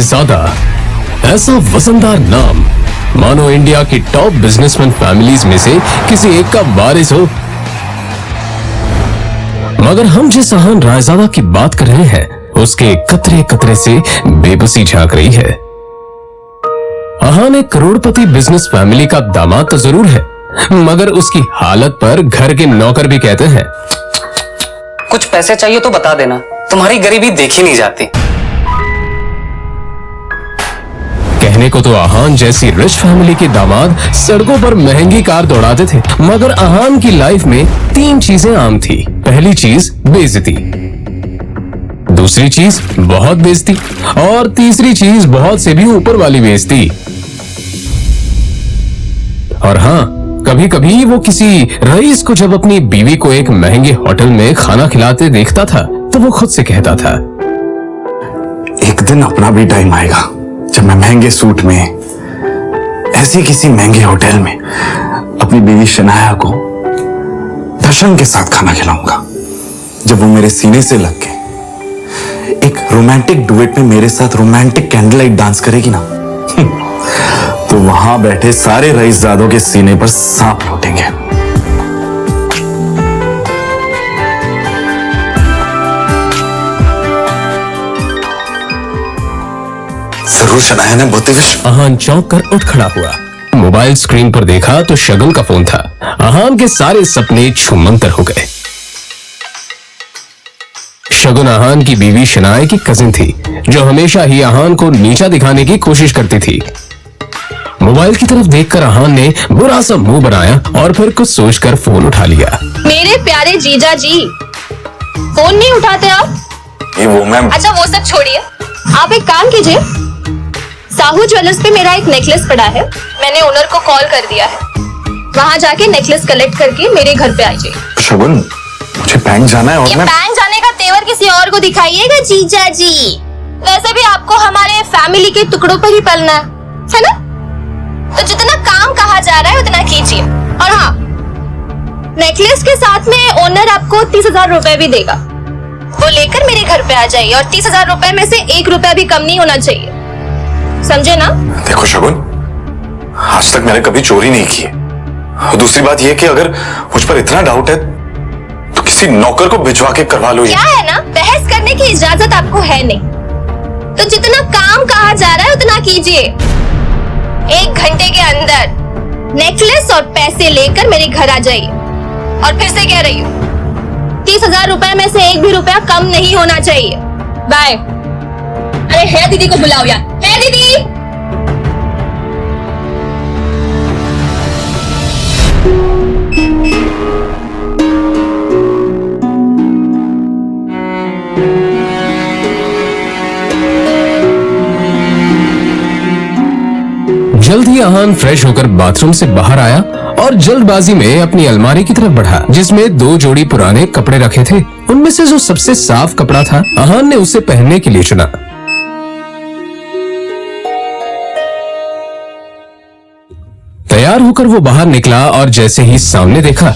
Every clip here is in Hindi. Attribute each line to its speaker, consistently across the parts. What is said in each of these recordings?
Speaker 1: रायजादा, ऐसा वजनदार नाम मानो इंडिया की टॉप बिजनेसमैन फैमिलीज में से किसी एक का वारिस हो। मगर हम जिस अहान रायजादा की बात कर रहे हैं उसके कतरे कतरे से बेबसी झांक रही है। अहान एक करोड़पति बिजनेस फैमिली का दामाद तो जरूर है, मगर उसकी हालत पर घर के नौकर भी कहते हैं,
Speaker 2: कुछ पैसे चाहिए तो बता देना, तुम्हारी गरीबी देखी नहीं जाती।
Speaker 1: कहने को तो अहान जैसी रिच फैमिली के दामाद सड़कों पर महंगी कार दौड़ाते थे, मगर अहान की लाइफ में 3 चीजें आम थी। पहली चीज बेइज्जती, दूसरी चीज बहुत बेइज्जती और तीसरी चीज बहुत से भी ऊपर वाली बेइज्जती। और हाँ, कभी कभी वो किसी रईस को जब अपनी बीवी को एक महंगे होटल में खाना खिलाते देखता था तो वो खुद से कहता था,
Speaker 3: एक दिन अपना भी टाइम आएगा जब मैं महंगे सूट में ऐसी किसी महंगे होटल में अपनी बीवी शनाया को दर्शन के साथ खाना खिलाऊंगा। जब वो मेरे सीने से लग के एक रोमांटिक डुएट में मेरे साथ रोमांटिक कैंडल लाइट डांस करेगी ना तो वहां बैठे सारे रईसजादों के सीने पर सांप लौटेंगे। जरूर शनाया ने बहुत
Speaker 1: अहान चौंक कर उठ खड़ा हुआ। मोबाइल स्क्रीन पर देखा तो शगुन का फोन था। अहान के सारे सपने छूमंतर हो गए। शगुन अहान की बीवी शनाया की कजिन थी जो हमेशा ही अहान को नीचा दिखाने की कोशिश करती थी। मोबाइल की तरफ देखकर अहान ने बुरा सा मुंह बनाया और फिर कुछ सोचकर फोन उठा लिया।
Speaker 4: मेरे प्यारे जीजा जी, फोन नहीं उठाते आप?
Speaker 3: ये वो मैम।
Speaker 4: अच्छा वो सब छोड़िए, आप एक काम कीजिए, साहू ज्वेलर्स पे मेरा एक नेकलेस पड़ा है, मैंने ओनर को कॉल कर दिया है, वहाँ जाके नेकलेस कलेक्ट करके मेरे घर पे आइए।
Speaker 3: शगुन, मुझे बैंक जाना है और मैं
Speaker 4: बैंक जाने का तेवर किसी और को दिखाइएगा जीजा जी। वैसे भी आपको हमारे फैमिली के टुकड़ों पर ही पलना है ना? तो जितना काम कहा जा रहा है उतना कीजिए। और हाँ, नेकलेस के साथ में ओनर आपको 30,000 रुपए भी देगा, वो लेकर मेरे घर पे आ जाइए और 30,000 रुपए में से 1 रुपया भी कम नहीं होना चाहिए, समझे ना?
Speaker 3: देखो शगुन, आज तक मैंने कभी चोरी नहीं की है। और दूसरी बात यह कि अगर मुझ पर इतना डाउट है तो किसी नौकर को भिजवा के करवा लो।
Speaker 4: क्या है ना, बहस करने की इजाजत आपको है नहीं, तो जितना काम कहा जा रहा है उतना कीजिए। 1 घंटे के अंदर नेकलेस और पैसे लेकर मेरे घर आ जाइए। और फिर से कह रही हूँ, 30,000 रुपए में से 1 भी रुपया कम नहीं होना चाहिए। बाय। अरे है दीदी को बुलाओ यार, है दीदी।
Speaker 1: जल्द ही अहान फ्रेश होकर बाथरूम से बाहर आया और जल्दबाजी में अपनी अलमारी की तरफ बढ़ा जिसमें 2 जोड़ी पुराने कपड़े रखे थे। उनमें से जो सबसे साफ कपड़ा था अहान ने उसे पहनने के लिए चुना। तैयार होकर वो बाहर निकला और जैसे ही सामने देखा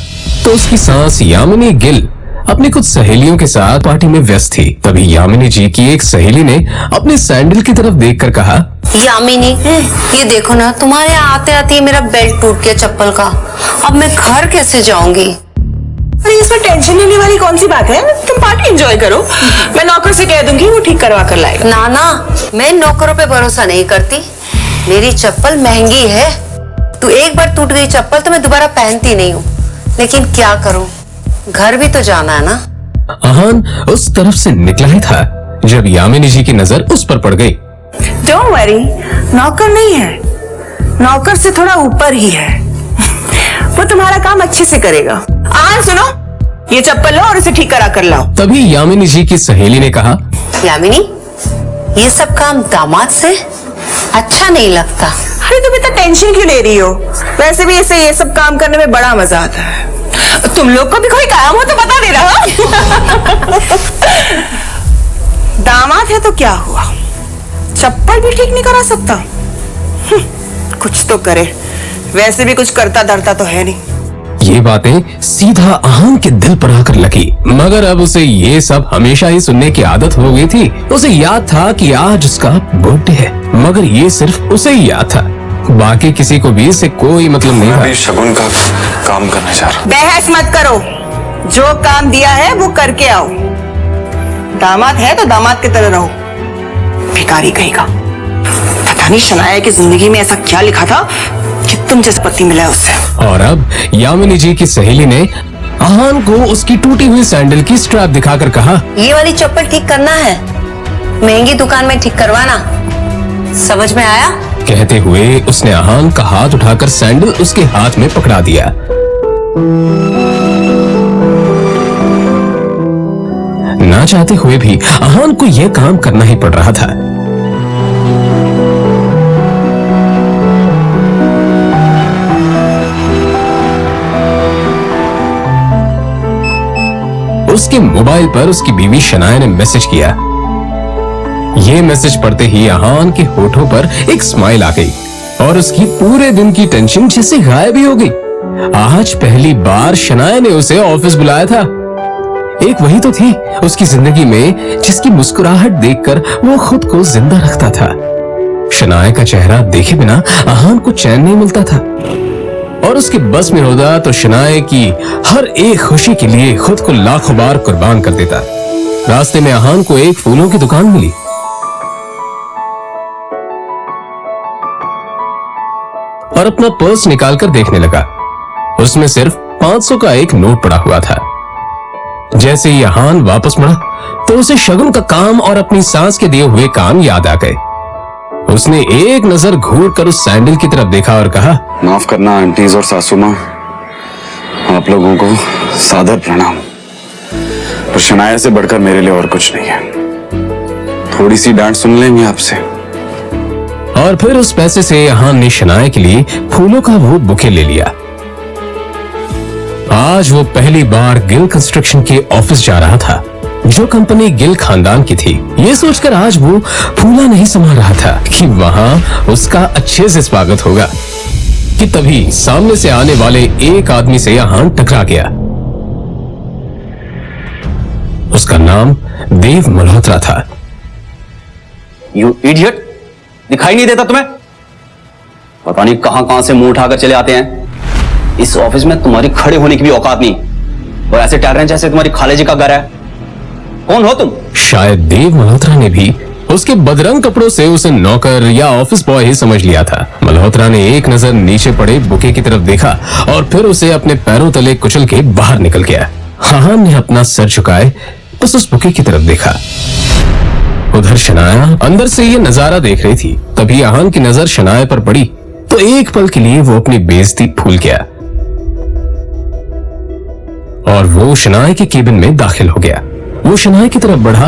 Speaker 1: तो उसकी सांस यामिनी गिल अपनी कुछ सहेलियों के साथ पार्टी में व्यस्त थी। तभी यामिनी जी की एक सहेली ने अपने सैंडल की तरफ देखकर कहा,
Speaker 5: यामिनी, ये देखो ना, तुम्हारे आते आते मेरा बेल्ट टूट गया चप्पल का। अब मैं घर कैसे जाऊंगी?
Speaker 6: अरे इसमें टेंशन लेने वाली कौन सी बात है? तुम पार्टी एंजॉय करो, मैं नौकर से कह दूंगी, वो ठीक करवा कर लाएगा।
Speaker 5: ना ना, मैं नौकरों पे भरोसा नहीं करती। मेरी चप्पल महंगी है, तू एक बार टूट गई चप्पल तो मैं दोबारा पहनती नहीं हूँ। लेकिन क्या करूँ, घर भी तो जाना है ना।
Speaker 1: अहान उस तरफ से निकला ही था जब यामिनी जी की नजर उस पर पड़ गई।
Speaker 6: डोंट वरी, नौकर नहीं है, नौकर से थोड़ा ऊपर ही है, वो तुम्हारा काम अच्छे से करेगा। सुनो, ये चप्पल लो और इसे ठीक करा कर लाओ।
Speaker 1: तभी यामिनी जी की सहेली ने कहा,
Speaker 5: यामिनी, ये सब काम दामाद से अच्छा नहीं लगता।
Speaker 6: अरे तुम इतना टेंशन क्यों ले रही हो? वैसे भी इसे ये सब काम करने में बड़ा मजा आता है। तुम लोग को भी कोई काम हो तो बता दे रहा। दामाद है तो क्या हुआ, चप्पल भी ठीक नहीं करा सकता? कुछ तो करे, वैसे भी कुछ करता धरता तो है नहीं।
Speaker 1: ये बातें सीधा अहान के दिल पर आकर लगी, मगर अब उसे ये सब हमेशा ही सुनने की आदत हो गई थी। उसे याद था कि आज उसका बर्थडे है, मगर ये सिर्फ उसे ही याद था, बाकी किसी को भी इससे कोई मतलब नहीं था।
Speaker 3: शगुन का काम करने जा रहा।
Speaker 6: बहस मत करो, जो काम दिया है वो करके आओ। दामाद है तो दामाद की तरह रहो, भिखारी कहेगा। पता नहीं शनाया की जिंदगी में ऐसा क्या लिखा था कि तुम जैसा पति मिला है उससे।
Speaker 1: और अब यामिनी जी की सहेली ने अहान को उसकी टूटी हुई सैंडल की स्ट्रैप दिखाकर कहा,
Speaker 5: ये वाली चप्पल ठीक करना है, महंगी दुकान में ठीक करवाना, समझ में आया?
Speaker 1: कहते हुए उसने अहान का हाथ उठाकर सैंडल उसके हाथ में पकड़ा दिया। ना चाहते हुए भी अहान को यह काम करना ही पड़ रहा था। उसके मोबाइल पर उसकी बीवी शनाया ने मैसेज किया। ये मैसेज पढ़ते ही अहान के होठों पर एक स्माइल आ गई और उसकी पूरे दिन की टेंशन जैसे गायब ही हो गई। आज पहली बार शनाया ने उसे ऑफिस बुलाया था। एक वही तो थी उसकी जिंदगी में जिसकी मुस्कुराहट देखकर वो खुद को जिंदा रखता था। शनाया का चेहरा देखे बिना अहान को चैन नहीं मिलता था और उसके बस में होता तो शनाया की हर एक खुशी के लिए खुद को लाखों बार कुर्बान कर देता। रास्ते में अहान को एक फूलों की दुकान मिली। और अपना पर्स निकालकर देखने लगा। उसमें सिर्फ 500 का एक नोट पड़ा हुआ था। जैसे ही अहान वापस मुड़ा तो उसे शगुन का काम और अपनी सास के दिए हुए काम याद आ गए। उसने एक नजर घूरकर उस सैंडल की तरफ देखा और कहा,
Speaker 3: माफ करना आंटीज और सासू माँ, आप लोगों को सादर प्रणाम। पर शनाया से बढ़कर मेरे लिए और कुछ नहीं है। थोड़ी सी डांट सुन लेंगे आपसे।
Speaker 1: और फिर उस पैसे से अहान ने शनाया के लिए फूलों का वो बुके ले लिया। आज वो पहली बार गिल कंस्ट्रक्शन के ऑफिस जा रहा था, जो कंपनी गिल खानदान की थी। ये सोचकर आज वो फूला नहीं संभाल रहा था कि वहां उसका अच्छे से स्वागत होगा कि तभी सामने से आने वाले एक आदमी से अहान टकरा गया। उसका नाम देव मल्होत्रा था।
Speaker 7: यू इडियट, दिखाई नहीं देता तुम्हें? पता नहीं कहां से मुंह उठाकर चले आते हैं। इस ऑफिस में तुम्हारी खड़े होने की भी औकात नहीं, और ऐसे टहल रहे हैं जैसे तुम्हारी खाले जी का घर है। कौन हो तुम?
Speaker 1: शायद देव मल्होत्रा ने भी उसके बदरंग कपड़ों से उसे नौकर या ऑफिस बॉय ही समझ लिया था। मल्होत्रा ने एक नजर नीचे पड़े बुके की तरफ देखा और फिर उसे अपने पैरों तले कुचल के बाहर निकल गया। अहान ने अपना सर झुकाए बस उस बुके की तरफ देखा। उधर शनाया अंदर से ये नजारा देख रही थी। तभी अहान की नजर शनाया पर पड़ी तो एक पल के लिए वो अपनी बेइज्जती भूल गया और वो शनाया के केबिन में दाखिल हो गया। वो शनाया की तरफ बढ़ा।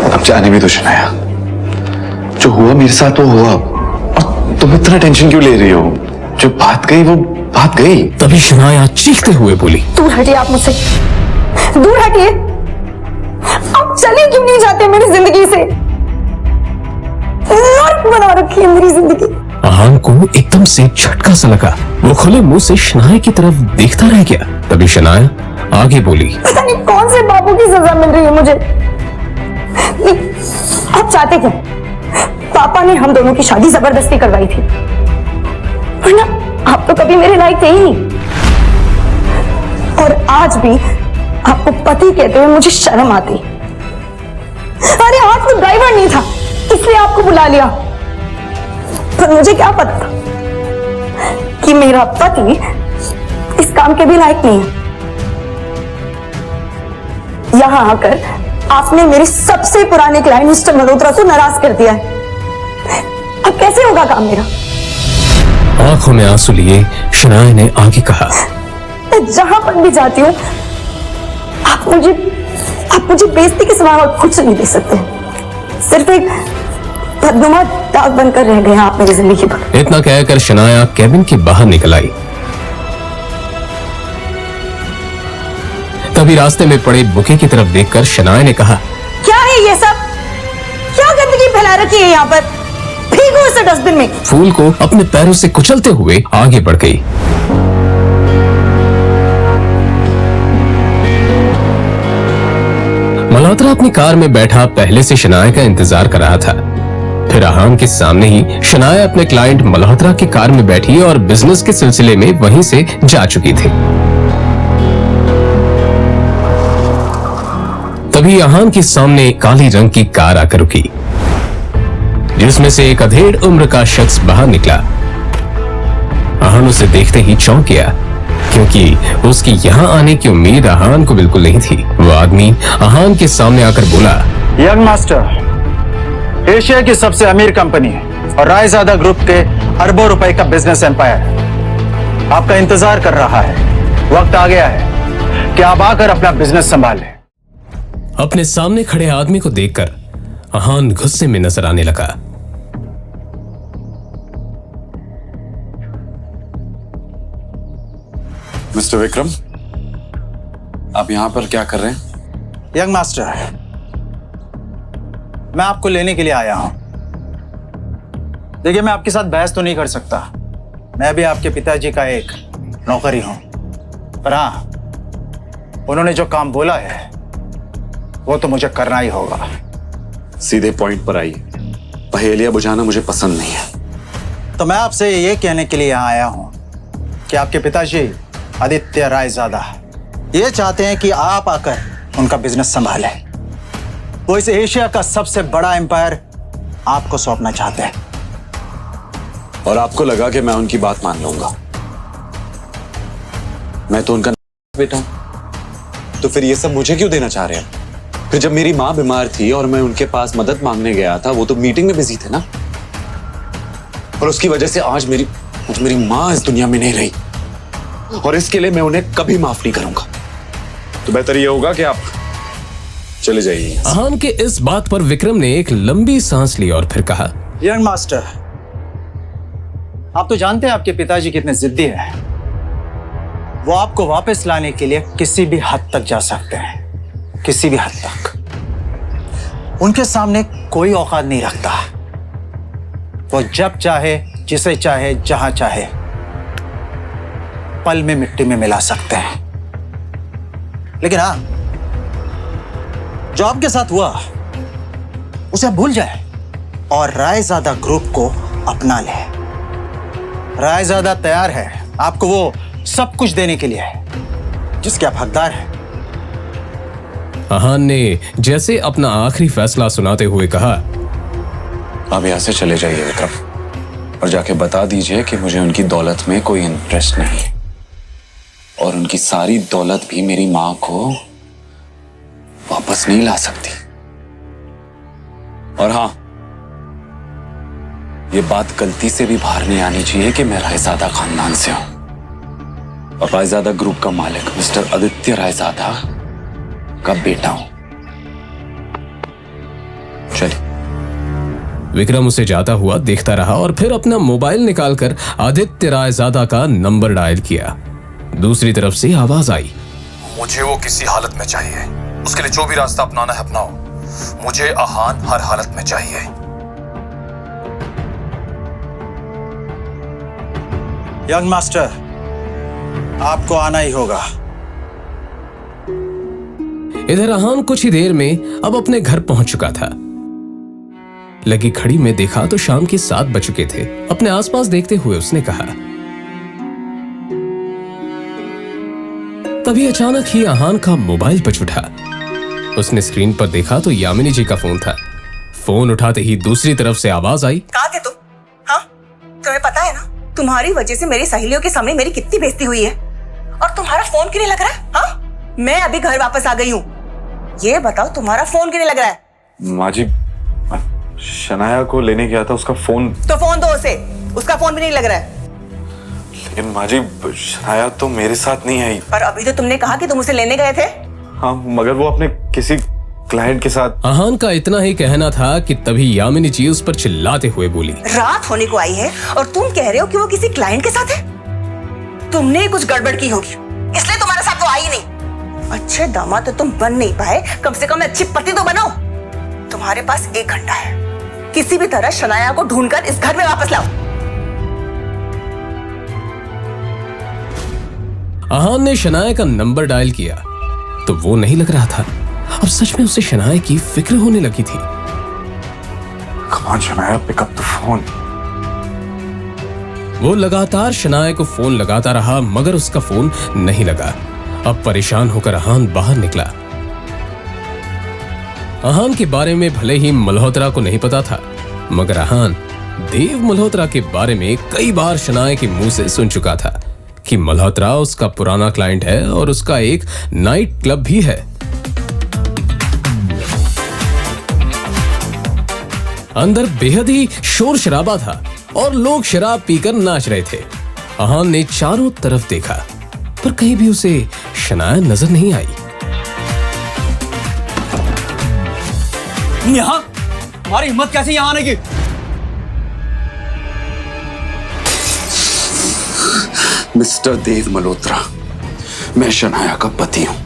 Speaker 3: अब जाने भी तो शनाया, जो हुआ मेरे साथ वो हुआ। और तुम इतना टेंशन क्यों ले रही हो? जो बात गई वो बात गई।
Speaker 1: तभी शनाया चीखते हुए बोली,
Speaker 6: दूर हटिए आप मुझसे, दूर हटिए। आप चले क्यों नहीं जाते मेरी जिंदगी से? नर्क बना रखी है मेरी जिंदगी।
Speaker 1: अहान को एकदम से झटका सा लगा। वो खुले मुंह से शनाया की तरफ देखता रह गया। तभी शनाया आगे बोली,
Speaker 6: पता नहीं कौन से बाबू की सजा मिल रही है मुझे। आप चाहते क्या? पापा ने हम दोनों की शादी जबरदस्ती करवाई थी, वरना आप तो कभी मेरे लायक थे ही नहीं। और आज भी आपको पति कहते हुए मुझे शर्म आती। अरे आज तो ड्राइवर नहीं था इसलिए आपको बुला लिया, पर मुझे क्या पता था कि मेरा पति इस काम के भी लायक नहीं है। यहां आकर आपने मेरे सबसे पुराने क्लाइंट मिस्टर मल्होत्रा को नाराज कर दिया है। अब कैसे होगा काम मेरा?
Speaker 1: आंखों में आंसू लिए शनाया ने आगे कहा,
Speaker 6: मैं जहां पर भी जाती हूँ आप मुझे बेइज्जती के सिवा और कुछ नहीं दे सकते। सिर्फ एक बदनुमा दाग बनकर रह गए आप मेरी जिंदगी पर।
Speaker 1: इतना कहकर शनाया केबिन के बाहर निकल आई। तभी रास्ते में पड़े बुके की तरफ देखकर शनाया ने कहा,
Speaker 6: क्या है ये सब? क्या गंदगी फैला रखी है यहाँ पर? फेंको इसे डस्टबिन में।
Speaker 1: फूल को अपने पैरों से कुचलते हुए आगे बढ़ गई। मल्होत्रा अपनी कार में बैठा पहले से शनाया का इंतजार कर रहा था। फिर आहान के सामने ही शनाया अपने क्लाइंट मल्होत्रा की कार में बैठी और बिजनेस के सिलसिले में वहीं से जा चुकी थी। तभी आहान के सामने काली रंग की कार आकर रुकी, जिसमें से एक अधेड़ उम्र का शख्स बाहर निकला। आहान उसे देखते ही चौंक गया, क्योंकि उसकी यहाँ आने की उम्मीद आहान को बिल्कुल नहीं थी। वो आदमी आहान के सामने आकर बोला,
Speaker 8: यंग मास्टर, एशिया की सबसे अमीर कंपनी और रायजादा ग्रुप के अरबों रुपए का बिजनेस एम्पायर आपका इंतजार कर रहा है। वक्त आ गया है कि आप आकर अपना बिजनेस संभालें।
Speaker 1: अपने सामने खड़े आदमी को देखकर आहान गुस्से में नजर आने लगा।
Speaker 3: मिस्टर विक्रम, आप यहां पर क्या कर रहे हैं?
Speaker 8: यंग मास्टर, मैं आपको लेने के लिए आया हूं। देखिए, मैं आपके साथ बहस तो नहीं कर सकता, मैं भी आपके पिताजी का एक नौकर ही हूं, पर हां, उन्होंने जो काम बोला है वो तो मुझे करना ही होगा।
Speaker 3: सीधे पॉइंट पर आइए, पहेलियां बुझाना मुझे पसंद नहीं है।
Speaker 8: तो मैं आपसे ये कहने के लिए यहाँ आया हूं कि आपके पिताजी आदित्य रायजादा ये चाहते हैं कि आप आकर उनका बिजनेस संभालें। वो इस एशिया का सबसे बड़ा एम्पायर आपको सौंपना चाहते हैं।
Speaker 3: और आपको लगा कि मैं उनकी बात मान लूंगा? मैं तो उनका बेटा हूं, तो फिर ये सब मुझे क्यों देना चाह रहे हैं? फिर जब मेरी माँ बीमार थी और मैं उनके पास मदद मांगने गया था, वो तो मीटिंग में बिजी थे ना, और उसकी वजह से आज मेरी माँ इस दुनिया में नहीं रही, और इसके लिए मैं उन्हें कभी माफ नहीं करूंगा। तो बेहतर ये होगा कि आप चले जाइए।
Speaker 1: आहान के इस बात पर विक्रम ने एक लंबी सांस ली और फिर कहा,
Speaker 8: यंग मास्टर, आप तो जानते हैं आपके पिताजी कितने जिद्दी हैं। वो आपको वापस लाने के लिए किसी भी हद तक जा सकते हैं, किसी भी हद तक। उनके सामने कोई औकात नहीं रखता। वो जब चाहे, जिसे चाहे, जहां चाहे पल में मिट्टी में मिला सकते हैं। लेकिन हाँ, जो आपके साथ हुआ उसे भूल जाए और रायजादा ग्रुप को अपना ले। रायजादा तैयार है आपको वो सब कुछ देने के लिए जिसके आप हकदार हैं।
Speaker 1: आहान ने जैसे अपना आखिरी फैसला सुनाते हुए कहा,
Speaker 3: आप यहां से चले जाइए विक्रम, और जाके बता दीजिए कि मुझे उनकी दौलत में कोई इंटरेस्ट नहीं है, और उनकी सारी दौलत भी मेरी मां को वापस नहीं ला सकती। और हां, ये बात गलती से भी बाहर नहीं आनी चाहिए कि मैं रायजादा खानदान से हूं, और रायजादा ग्रुप का मालिक मिस्टर आदित्य रायजादा का बेटा हूं। चलिए।
Speaker 1: विक्रम उसे जाता हुआ देखता रहा और फिर अपना मोबाइल निकालकर आदित्य रायजादा का नंबर डायल किया। दूसरी तरफ से आवाज आई,
Speaker 9: मुझे वो किसी हालत में चाहिए। उसके लिए जो भी रास्ता अपनाना है अपनाओ। मुझे आहान हर हालत में चाहिए।
Speaker 8: यंग मास्टर, आपको आना ही होगा।
Speaker 1: इधर आहान कुछ ही देर में अब अपने घर पहुंच चुका था। लगी घड़ी में देखा तो शाम के 7 बज चुके थे। अपने आसपास देखते हुए उसने कहा, तभी अचानक ही आहान का मोबाइल बज उठा। उसने स्क्रीन पर देखा तो यामिनी जी का फोन था। फोन उठाते ही दूसरी तरफ से आवाज आई,
Speaker 10: कहाँ थे तुम? हाँ, तुम्हें पता है ना, तुम्हारी वजह से मेरी सहेलियों के सामने मेरी कितनी बेइज्जती हुई है, और तुम्हारा फोन क्यों नहीं लग रहा है? हाँ, मैं अभी घर वापस आ गई हूँ। ये बताओ, तुम्हारा फोन क्यों नहीं लग रहा है?
Speaker 3: माँ जी, शनाया को लेने गया था, उसका फोन।
Speaker 10: तो फोन दो उसे, उसका फोन भी नहीं लग रहा है।
Speaker 3: लेकिन माँ जी, शनाया तो मेरे साथ नहीं आई।
Speaker 10: पर अभी तो तुमने कहा कि तुम उसे लेने गए थे।
Speaker 3: हाँ, मगर वो अपने किसी क्लाइंट के साथ।
Speaker 1: आहान का इतना ही कहना था कि तभी यामिनी जी उस पर चिल्लाते हुए बोली,
Speaker 10: रात होने को आई है और तुम कह रहे हो कि वो किसी क्लाइंट के साथ है। तुमने कुछ गड़बड़ की होगी, इसलिए तुम्हारे साथ वो आई नहीं। अच्छे दामाद तो तुम बन नहीं पाए, कम से कम अच्छी पति तो बनो। तुम्हारे पास 1 घंटा है, किसी भी तरह शनाया को ढूंढकर इस घर में वापस लाओ।
Speaker 1: आहान ने शनाया का नंबर डायल किया तो वो नहीं लग रहा था। अब सच में उसे शनाया की फिक्र होने लगी थी।
Speaker 3: Come on, Shanaya, pick up the phone.
Speaker 1: वो लगातार शनाया को फोन लगाता रहा मगर उसका फोन नहीं लगा। अब परेशान होकर अहान बाहर निकला। अहान के बारे में भले ही मल्होत्रा को नहीं पता था मगर अहान देव मल्होत्रा के बारे में कई बार शनाया के मुंह से सुन चुका था कि मल्होत्रा उसका पुराना क्लाइंट है और उसका एक नाइट क्लब भी है। अंदर बेहद ही शोर शराबा था और लोग शराब पीकर नाच रहे थे। अहान ने चारों तरफ देखा पर कहीं भी उसे शनाया नजर नहीं आई।
Speaker 7: यहाँ हमारी हिम्मत कैसे यहाँ आने की?
Speaker 3: मिस्टर देव मल्होत्रा, मैं शनाया का पति हूं।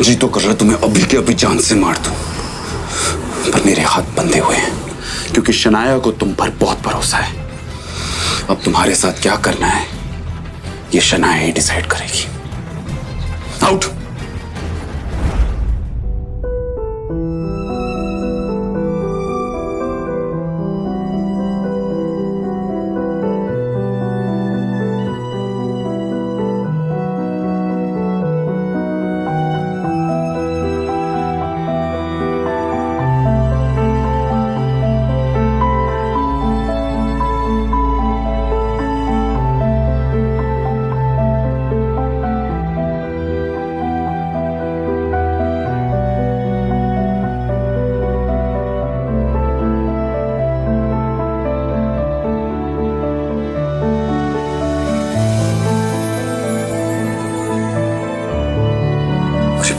Speaker 3: जी तो कर रहा तुम्हें अभी के अभी जान से मार दूं, पर मेरे हाथ बंधे हुए हैं क्योंकि शनाया को तुम पर बहुत भरोसा है। अब तुम्हारे साथ क्या करना है ये शनाया ही डिसाइड करेगी। आउट।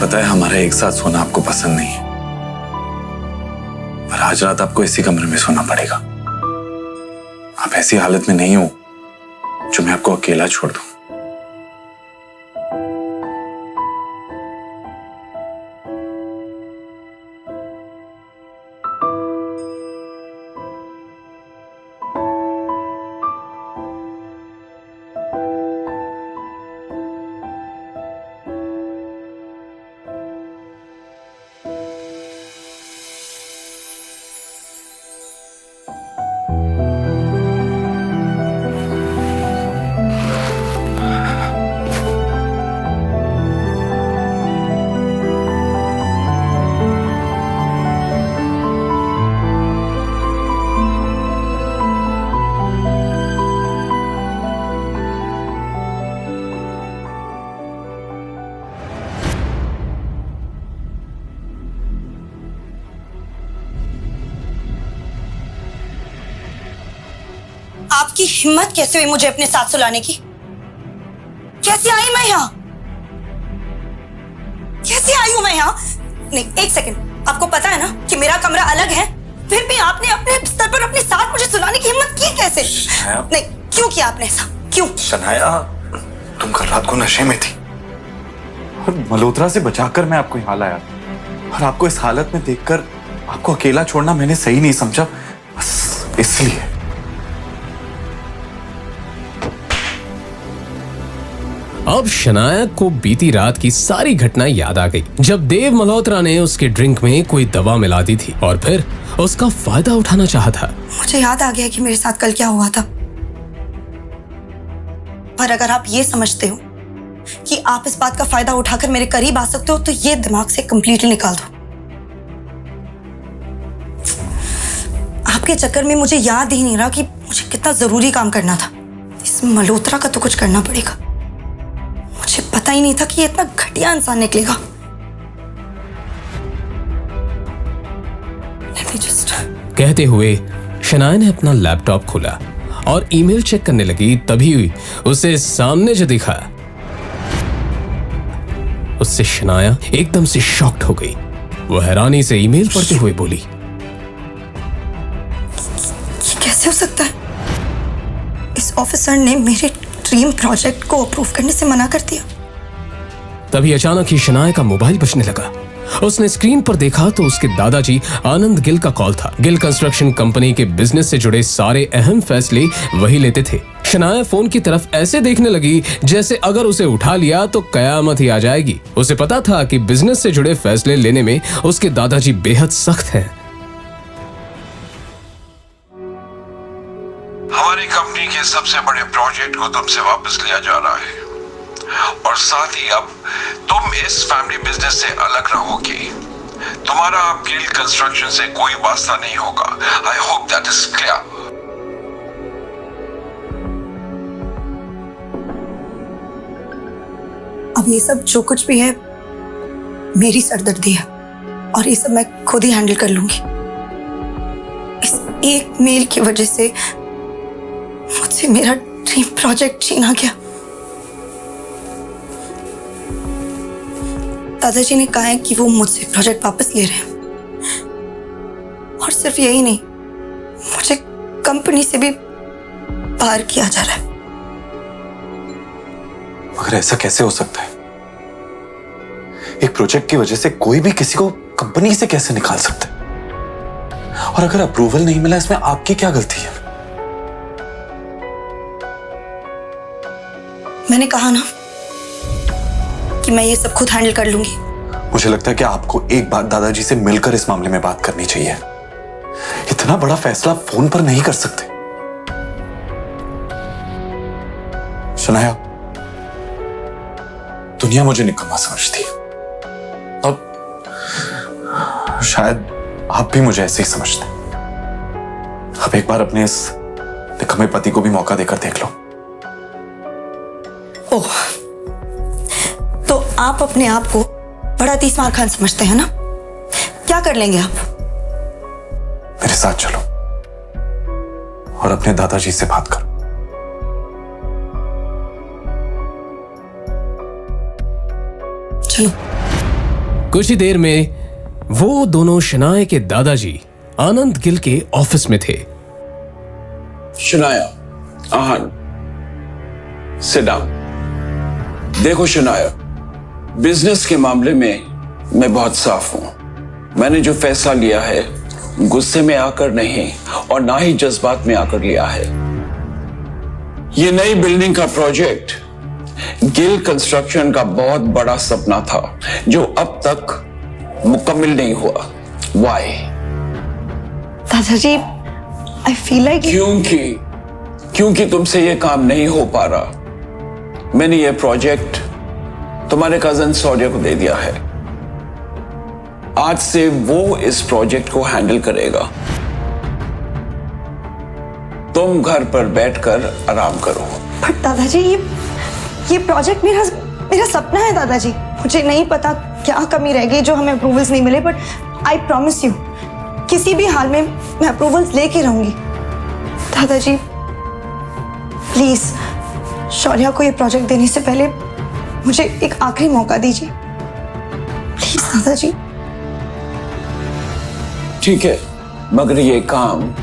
Speaker 3: पता है हमारा एक साथ सोना आपको पसंद नहीं है, पर आज रात आपको इसी कमरे में सोना पड़ेगा। आप ऐसी हालत में नहीं हो जो मैं आपको अकेला छोड़ दूं।
Speaker 10: आपकी हिम्मत कैसे हुई मुझे अपने साथ सुलाने की? कैसे आई मैं यहाँ? कैसे आई हूं मैं यहाँ? नहीं, एक सेकंड। आपको पता है ना कि मेरा कमरा अलग है, फिर भी आपने अपने बिस्तर पर अपने साथ मुझे सुलाने की हिम्मत की कैसे? नहीं, क्यों किया आपने ऐसा? क्यों?
Speaker 3: शनाया, तुम कल रात को नशे में थी और मल्होत्रा से बचाकर मैं आपको यहाँ लाया, और आपको इस हालत में देखकर आपको अकेला छोड़ना मैंने सही नहीं समझा, बस इसलिए।
Speaker 1: अब शनाया को बीती रात की सारी घटना याद आ गई जब देव मल्होत्रा ने उसके ड्रिंक में कोई दवा मिला दी थी और फिर उसका फायदा उठाना चाहा था।
Speaker 10: मुझे याद आ गया कि मेरे साथ कल क्या हुआ था, पर अगर आप ये समझते हो कि आप इस बात का फायदा उठाकर मेरे करीब आ सकते हो तो ये दिमाग से कंप्लीटली निकाल दो। आपके चक्कर में मुझे याद ही नहीं रहा कि मुझे कितना जरूरी काम करना था। इस मल्होत्रा का तो कुछ करना पड़ेगा। मुझे पता ही नहीं था कि ये इतना घटिया इंसान निकलेगा।
Speaker 1: कहते हुए शनाया ने अपना लैपटॉप खोला और ईमेल चेक करने लगी, तभी उसे सामने जो दिखा उससे शनाया एकदम से शॉक्ड हो गई। वो हैरानी से ईमेल पढ़ते हुए बोली,
Speaker 10: ये कैसे हो सकता है? इस ऑफिसर ने मेरे ड्रीम प्रोजेक्ट को अप्रूव करने से मना कर दिया।
Speaker 1: तभी अचानक ही शनाया का मोबाइल बजने लगा उसने स्क्रीन पर देखा तो उसके दादाजी आनंद गिल का कॉल था। गिल कंस्ट्रक्शन कंपनी के बिजनेस से जुड़े सारे अहम फैसले वही लेते थे। शनाया फोन की तरफ ऐसे देखने लगी जैसे अगर उसे उठा लिया तो कयामत ही आ जाएगी। उसे पता था कि बिजनेस से जुड़े फैसले लेने में उसके दादाजी बेहद सख्त हैं।
Speaker 11: हमारी कंपनी के सबसे बड़े प्रोजेक्ट को तुमसे वापस लिया जा रहा है और साथ ही अब तुम इस फैमिली बिजनेस से अलग रहोगी। तुम्हारा अब गिल कंस्ट्रक्शन से कोई वास्ता नहीं होगा। I hope that is clear.
Speaker 10: अब ये सब जो कुछ भी है मेरी सरदर्दी है और ये सब मैं खुद ही हैंडल कर लूंगी। इस एक मेल की वजह से मुझसे मेरा ड्रीम प्रोजेक्ट छीना गया। दादाजी ने कहा है कि वो मुझसे प्रोजेक्ट वापस ले रहे हैं और सिर्फ यही नहीं, मुझे कंपनी से भी बाहर किया जा रहा है।
Speaker 3: मगर ऐसा कैसे हो सकता है? एक प्रोजेक्ट की वजह से कोई भी किसी को कंपनी से कैसे निकाल सकता है? और अगर अप्रूवल नहीं मिला, इसमें आपकी क्या गलती है?
Speaker 10: मैंने कहा ना कि मैं ये सब खुद हैंडल कर लूंगी।
Speaker 3: मुझे लगता है कि आपको एक बार दादाजी से मिलकर इस मामले में बात करनी चाहिए। इतना बड़ा फैसला फोन पर नहीं कर सकते। शनाया, दुनिया मुझे निकम्मा समझती है और शायद आप भी मुझे ऐसे ही समझते हैं। अब एक बार अपने इस निकम्मे पति को भी मौका देकर देख लो।
Speaker 10: ओह, तो आप अपने आप को बड़ा तीसमार खान समझते हैं ना? क्या कर लेंगे आप?
Speaker 3: मेरे साथ चलो और अपने दादाजी से बात करो।
Speaker 10: चलो।
Speaker 1: कुछ ही देर में वो दोनों शनाया के दादाजी आनंद गिल के ऑफिस में थे।
Speaker 11: Shanaya, Aahan, sit down. देखो शनाया, बिजनेस के मामले में मैं बहुत साफ हूं। मैंने जो फैसला लिया है गुस्से में आकर नहीं और ना ही जज्बात में आकर लिया है। ये नई बिल्डिंग का प्रोजेक्ट गिल कंस्ट्रक्शन का बहुत बड़ा सपना था जो अब तक मुकम्मल नहीं हुआ। Why?
Speaker 10: दादाजी, I feel like
Speaker 11: क्योंकि तुमसे ये काम नहीं हो पा रहा। मैंने ये प्रोजेक्ट तुम्हारे कजन शौर्य को दे दिया है। आज से वो इस प्रोजेक्ट को हैंडल करेगा। तुम घर पर बैठकर आराम करो।
Speaker 10: पर दादाजी, ये प्रोजेक्ट मेरा सपना है दादाजी। मुझे नहीं पता क्या कमी रह गई जो हमें अप्रूवल्स नहीं मिले, बट आई प्रॉमिस यू किसी भी हाल में मैं अप्रूवल्स लेके रहूंगी। दादाजी प्लीज शौर्या को ये प्रोजेक्ट देने से पहले मुझे एक आखिरी मौका दीजिए प्लीज दादाजी।
Speaker 11: ठीक है, मगर ये काम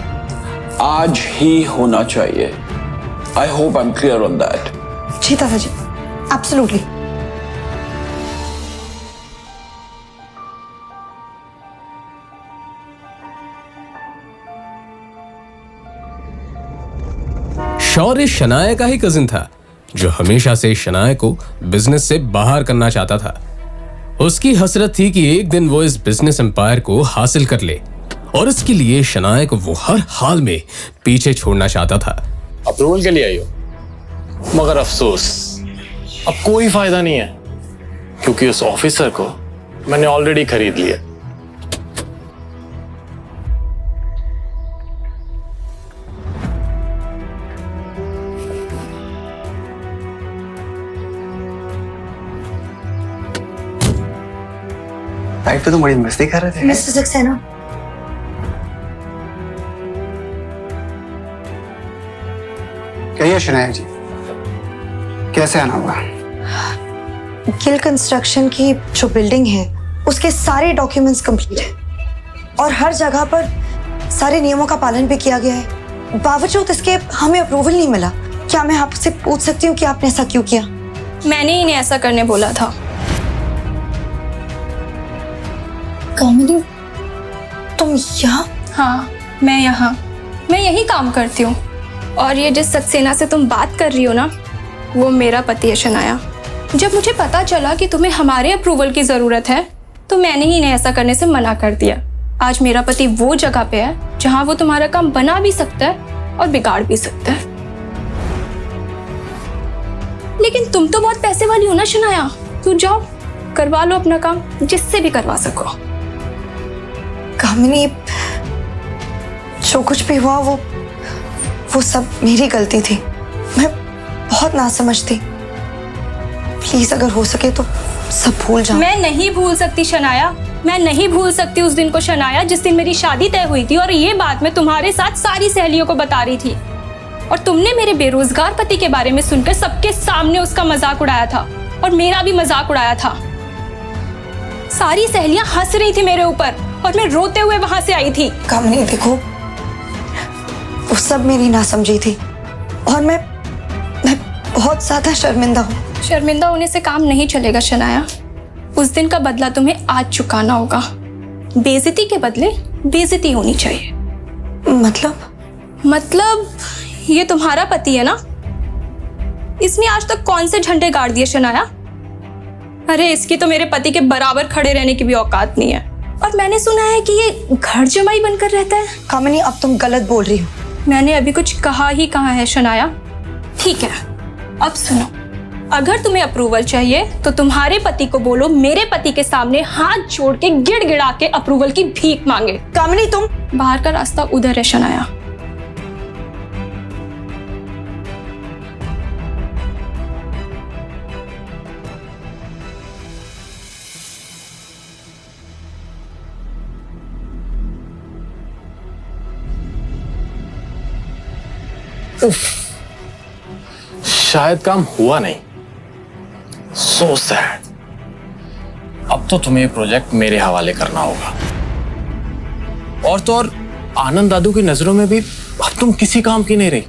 Speaker 11: आज ही होना चाहिए। I hope I am clear on that.
Speaker 10: जी दादाजी, एब्सोल्युटली।
Speaker 1: शौर्य शनाया का ही कजिन था जो हमेशा से शनाया को बिजनेस से बाहर करना चाहता था। उसकी हसरत थी कि एक दिन वो इस बिजनेस एम्पायर को हासिल कर ले और इसके लिए शनाया को वो हर हाल में पीछे छोड़ना चाहता था।
Speaker 12: अप्रूवल के लिए आई हो, मगर अफसोस अब कोई फायदा नहीं है क्योंकि उस ऑफिसर को मैंने ऑलरेडी खरीद लिया।
Speaker 3: लाइफ पे तो बड़ी मस्ती कर रहे थे।
Speaker 10: मिस्टर सक्सेना,
Speaker 13: कहिए शनाया जी, कैसे आना हुआ?
Speaker 10: गिल कंस्ट्रक्शन की जो बिल्डिंग है उसके सारे डॉक्यूमेंट्स कंप्लीट हैं और हर जगह पर सारे नियमों का पालन भी किया गया है। बावजूद इसके हमें अप्रूवल नहीं मिला। क्या मैं आपसे पूछ सकती हूँ कि आपने ऐसा क्यों किया?
Speaker 4: मैंने इन्हें ऐसा करने बोला था।
Speaker 6: कामिनी, तुम यहाँ?
Speaker 14: हाँ, मैं यहाँ, मैं यही काम करती हूँ। और ये जिस सक्सेना से तुम बात कर रही हो ना, वो मेरा पति है शनाया। जब मुझे पता चला कि तुम्हें हमारे अप्रूवल की ज़रूरत है, तो मैंने ही इन्हें ऐसा करने से मना कर दिया। आज मेरा पति वो जगह पे है जहाँ वो तुम्हारा काम बना भी सकता है और बिगाड़ भी सकता है। लेकिन तुम तो बहुत पैसे वाली हो ना शनाया, तू जाओ करवा लो अपना काम, जिससे भी करवा सको।
Speaker 6: कामिनी, जो कुछ भी हुआ वो सब मेरी गलती थी। मैं बहुत नासमझ थी। प्लीज अगर हो सके तो सब भूल जाओ।
Speaker 14: मैं नहीं भूल सकती शनाया, मैं नहीं भूल सकती उस दिन को शनाया, जिस दिन मेरी शादी तय हुई थी और ये बात मैं तुम्हारे साथ सारी सहेलियों को बता रही थी। और तुमने मेरे बेरोजगार पति के बारे में सुनकर सबके सामने उसका मजाक उड़ाया था और मेरा भी मजाक उड़ाया था। सारी सहेलियां हंस रही थी मेरे ऊपर और मैं रोते हुए वहां से आई थी।
Speaker 6: कामिनी देखो, वो सब मेरी नासमझी थी और मैं बहुत ज्यादा शर्मिंदा हूँ।
Speaker 14: शर्मिंदा होने से काम नहीं चलेगा शनाया। उस दिन का बदला तुम्हें आज चुकाना होगा। बेइज्जती के बदले बेइज्जती होनी चाहिए। मतलब ये तुम्हारा पति है ना, इसने आज तक कौन से झंडे गाड़ दिए शनाया? अरे इसकी तो मेरे पति के बराबर खड़े रहने की भी औकात नहीं है। और मैंने सुना है कि ये घर जमाई बनकर रहता है।
Speaker 6: कामिनी, अब तुम गलत बोल रही हो।
Speaker 14: मैंने अभी कुछ कहा ही कहा है शनाया। ठीक है, अब सुनो, अगर तुम्हें अप्रूवल चाहिए तो तुम्हारे पति को बोलो मेरे पति के सामने हाथ जोड़ के गिड़गिड़ा के अप्रूवल की भीख मांगे।
Speaker 6: कामिनी, तुम
Speaker 14: बाहर का रास्ता उधर है शनाया।
Speaker 12: शायद काम हुआ नहीं। So sad. अब तो तुम्हें ये प्रोजेक्ट मेरे हवाले करना होगा। और तो और आनंद दादू की नजरों में भी अब तुम किसी काम की नहीं रही।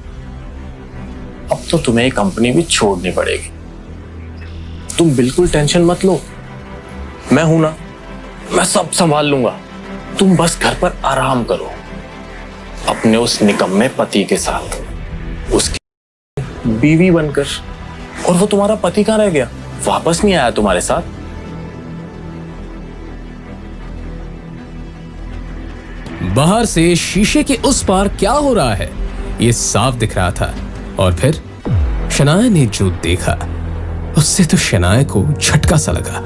Speaker 12: अब तो तुम्हें ये कंपनी भी छोड़नी पड़ेगी। तुम बिल्कुल टेंशन मत लो, मैं हूं ना, मैं सब संभाल लूंगा। तुम बस घर पर आराम करो अपने उस निकम्मे पति के साथ, उसकी बीवी बनकर। और वो तुम्हारा पति कहां रह गया? वापस नहीं आया तुम्हारे साथ?
Speaker 1: बाहर से शीशे के उस पार क्या हो रहा है ये साफ दिख रहा था। और फिर शनाया ने जो देखा उससे तो शनाया को झटका सा लगा।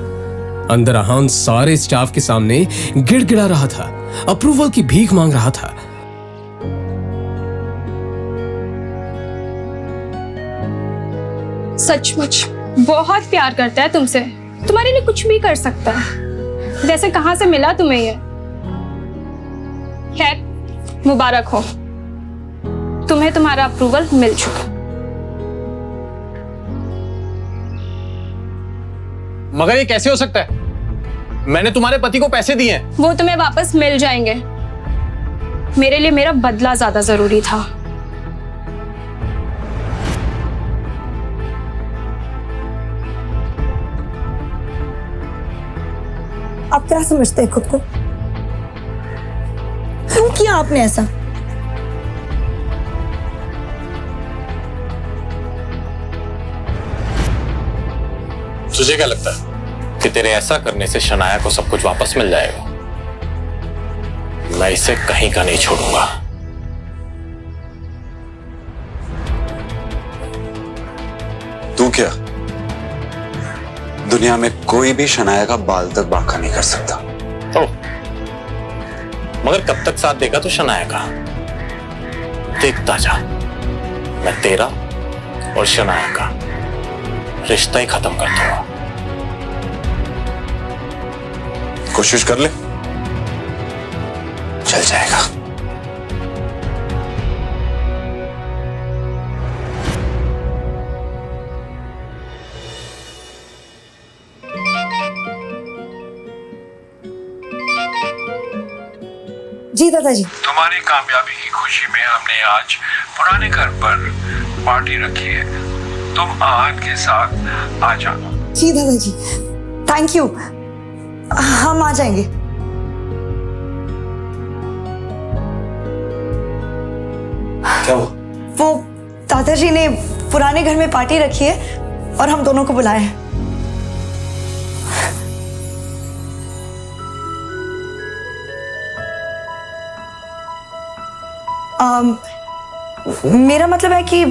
Speaker 1: अंदर आहान सारे स्टाफ के सामने गिड़गिड़ा रहा था, अप्रूवल की भीख मांग रहा था।
Speaker 14: सचमुच बहुत प्यार करता है तुमसे, तुम्हारे लिए कुछ भी कर सकता है। वैसे कहां से मिला तुम्हें ये? खैर मुबारक हो, तुम्हें तुम्हारा अप्रूवल मिल चुका।
Speaker 12: मगर ये कैसे हो सकता है? मैंने तुम्हारे पति को पैसे दिए हैं।
Speaker 14: वो तुम्हें वापस मिल जाएंगे। मेरे लिए मेरा बदला ज्यादा जरूरी था।
Speaker 6: आप क्या समझते हैं खुद को? क्यों किया आपने ऐसा?
Speaker 12: तुझे क्या लगता है कि तेरे ऐसा करने से शनाया को सब कुछ वापस मिल जाएगा? मैं इसे कहीं का नहीं छोड़ूंगा।
Speaker 3: तू क्या? दुनिया में कोई भी शनाया का बाल तक बांका नहीं कर सकता।
Speaker 12: तो मगर कब तक साथ देगा तो शनाया का? देखता जा, मैं तेरा और शनाया का रिश्ता ही खत्म कर दूंगा।
Speaker 3: कोशिश कर ले, चल जाएगा।
Speaker 6: जी दादाजी।
Speaker 11: तुम्हारी कामयाबी की खुशी में हमने आज पुराने घर पर पार्टी रखी है। तुम आहान के साथ आ जाना।
Speaker 6: जी दादाजी, थैंक यू। हम आ जाएंगे।
Speaker 8: क्या हुआ?
Speaker 6: वो दादाजी ने पुराने घर में पार्टी रखी है और हम दोनों को बुलाया है। मेरा मतलब है कि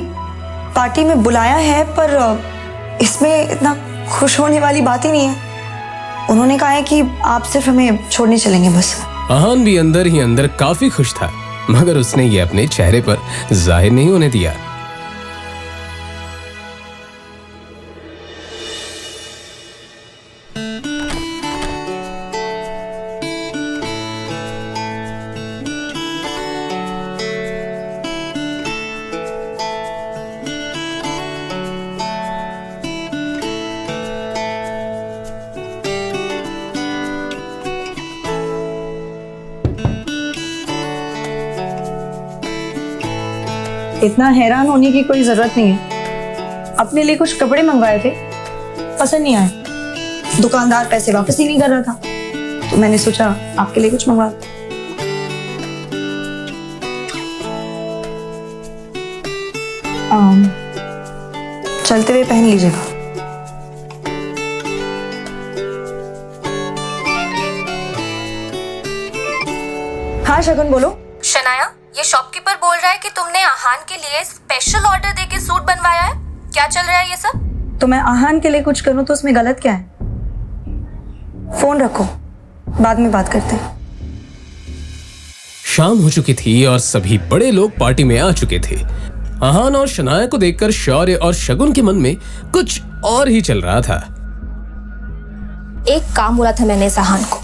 Speaker 6: पार्टी में बुलाया है, पर इसमें इतना खुश होने वाली बात ही नहीं है। उन्होंने कहा है कि आप सिर्फ हमें छोड़ने चलेंगे बस।
Speaker 1: आहान भी अंदर ही अंदर काफी खुश था, मगर उसने ये अपने चेहरे पर जाहिर नहीं होने दिया।
Speaker 6: इतना हैरान होने की कोई जरूरत नहीं है। अपने लिए कुछ कपड़े मंगवाए थे, पसंद नहीं आए। दुकानदार पैसे वापस ही नहीं कर रहा था, तो मैंने सोचा आपके लिए कुछ मंगवा। चलते हुए पहन लीजिएगा। हाँ शगुन बोलो।
Speaker 4: शनाया, ये शॉपकीपर बोल रहा है कि तुमने आहान के लिए स्पेशल ऑर्डर देके सूट बनवाया है। क्या चल रहा है ये सब?
Speaker 6: तो मैं आहान के लिए कुछ करूं तो उसमें गलत क्या है? फोन रखो, बाद में बात करते हैं।
Speaker 1: शाम हो चुकी थी और सभी बड़े लोग पार्टी में आ चुके थे। आहान और शनाया को देखकर शौर्य और शगुन के मन में कुछ और ही चल रहा था।
Speaker 4: एक काम बोला था मैंने इस आहान को,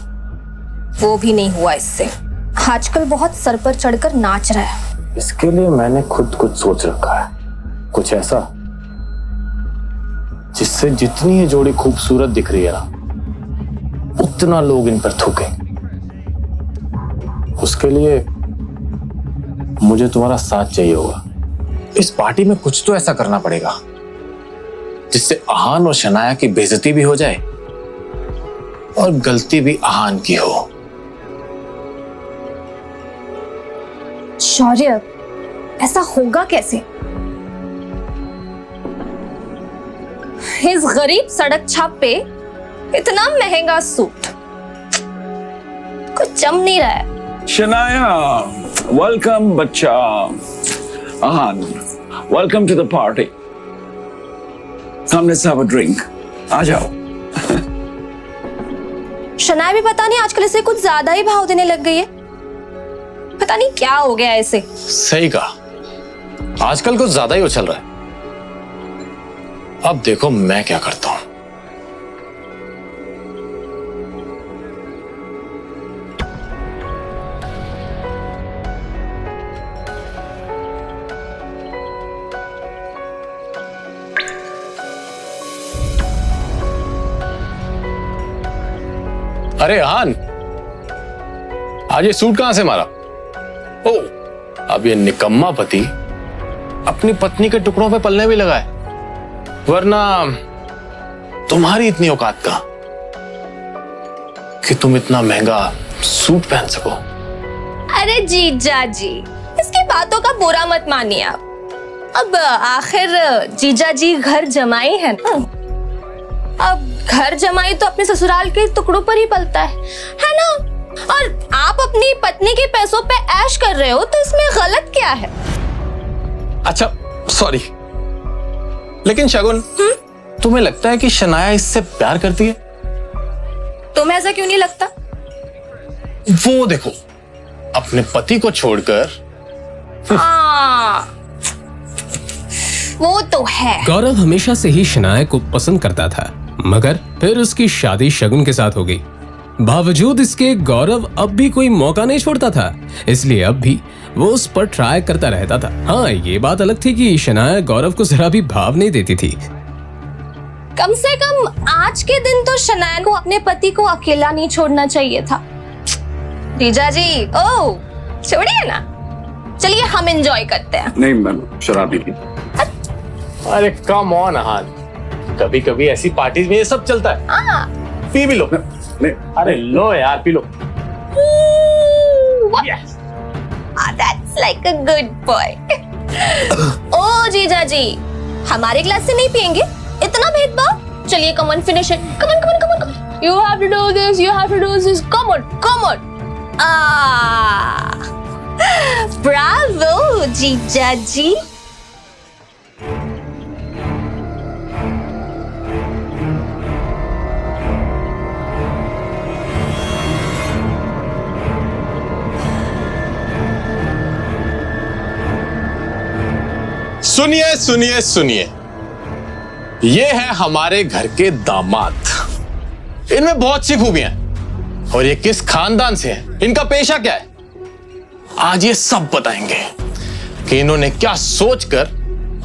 Speaker 4: वो भी नहीं हुआ इससे। आजकल बहुत सर पर चढ़कर नाच रहा है।
Speaker 12: इसके लिए मैंने खुद कुछ सोच रखा है, कुछ ऐसा जिससे जितनी ये जोड़ी खूबसूरत दिख रही है ना, उतना लोग इन पर थूके। उसके लिए मुझे तुम्हारा साथ चाहिए होगा। इस पार्टी में कुछ तो ऐसा करना पड़ेगा जिससे आहान और शनाया की बेइज्जती भी हो जाए और गलती भी आहान की हो।
Speaker 4: शौर्य, ऐसा होगा कैसे? इस गरीब सड़क छाप पे इतना महंगा सूट कुछ जम नहीं रहा है।
Speaker 11: शनाया, वेलकम बच्चा। Aahan, welcome to the party. Come let's have a drink. आ जाओ।
Speaker 4: शनाया भी पता नहीं आजकल इसे कुछ ज्यादा ही भाव देने लग गई है। पता नहीं क्या हो गया ऐसे।
Speaker 12: सही कहा, आजकल कुछ ज्यादा ही उछल रहा है। अब देखो मैं क्या करता हूं। अरे आहान, आज ये सूट कहां से मारा? ओ, अब ये निकम्मा पति अपनी पत्नी के टुकड़ों पे पलने भी लगा है, वरना तुम्हारी इतनी औकात कहां कि तुम इतना महंगा सूट पहन सको।
Speaker 4: अरे जीजा जी, इसकी बातों का बुरा मत मानिए आप। अब आखिर जीजा जी घर जमाई है ना। अब घर जमाई तो अपने ससुराल के टुकड़ों पर ही पलता है ना? और आप अपनी पत्नी के पैसों पे ऐश कर रहे हो, तो इसमें गलत क्या है?
Speaker 12: अच्छा सॉरी, लेकिन शगुन, तुम्हें लगता है कि शनाया इससे प्यार करती है?
Speaker 4: तुम्हें ऐसा क्यों नहीं लगता?
Speaker 12: वो देखो, अपने पति को छोड़कर।
Speaker 4: हाँ, वो तो है।
Speaker 1: गौरव हमेशा से ही शनाया को पसंद करता था, मगर फिर उसकी शादी शगुन के साथ हो गई। बावजूद इसके गौरव अब भी कोई मौका नहीं छोड़ता था, इसलिए अब भी वो उस पर ट्राई करता रहता था। हाँ, ये बात अलग थी कि शनाया गौरव को जरा भी भाव नहीं देती थी।
Speaker 4: कम से कम आज के दिन तो शनाया को अपने पति को अकेला नहीं छोड़ना चाहिए था। जीजा जी, ओ छोड़िए ना, चलिए हम एंजॉय करते हैं।
Speaker 11: नहीं मैम, शराब नहीं।
Speaker 12: अरे कम ऑन आहान, कभी कभी ऐसी पार्टीज में ये सब चलता है। पी भी लो। अरे लो यार, P low.
Speaker 4: That's like a good boy. ओ जीजा जी, हमारे ग्लास से नहीं पियेंगे? इतना भेदभाव? चलिए come on finish it. Come on come on come on. You have to do this, you have to do this. Come on, come on. Bravo, जीजा जी।
Speaker 12: सुनिए सुनिए सुनिए, ये है हमारे घर के दामाद। इनमें बहुत सी खूबियां हैं और ये किस खानदान से है, इनका पेशा क्या है, आज ये सब बताएंगे कि इन्होंने क्या सोचकर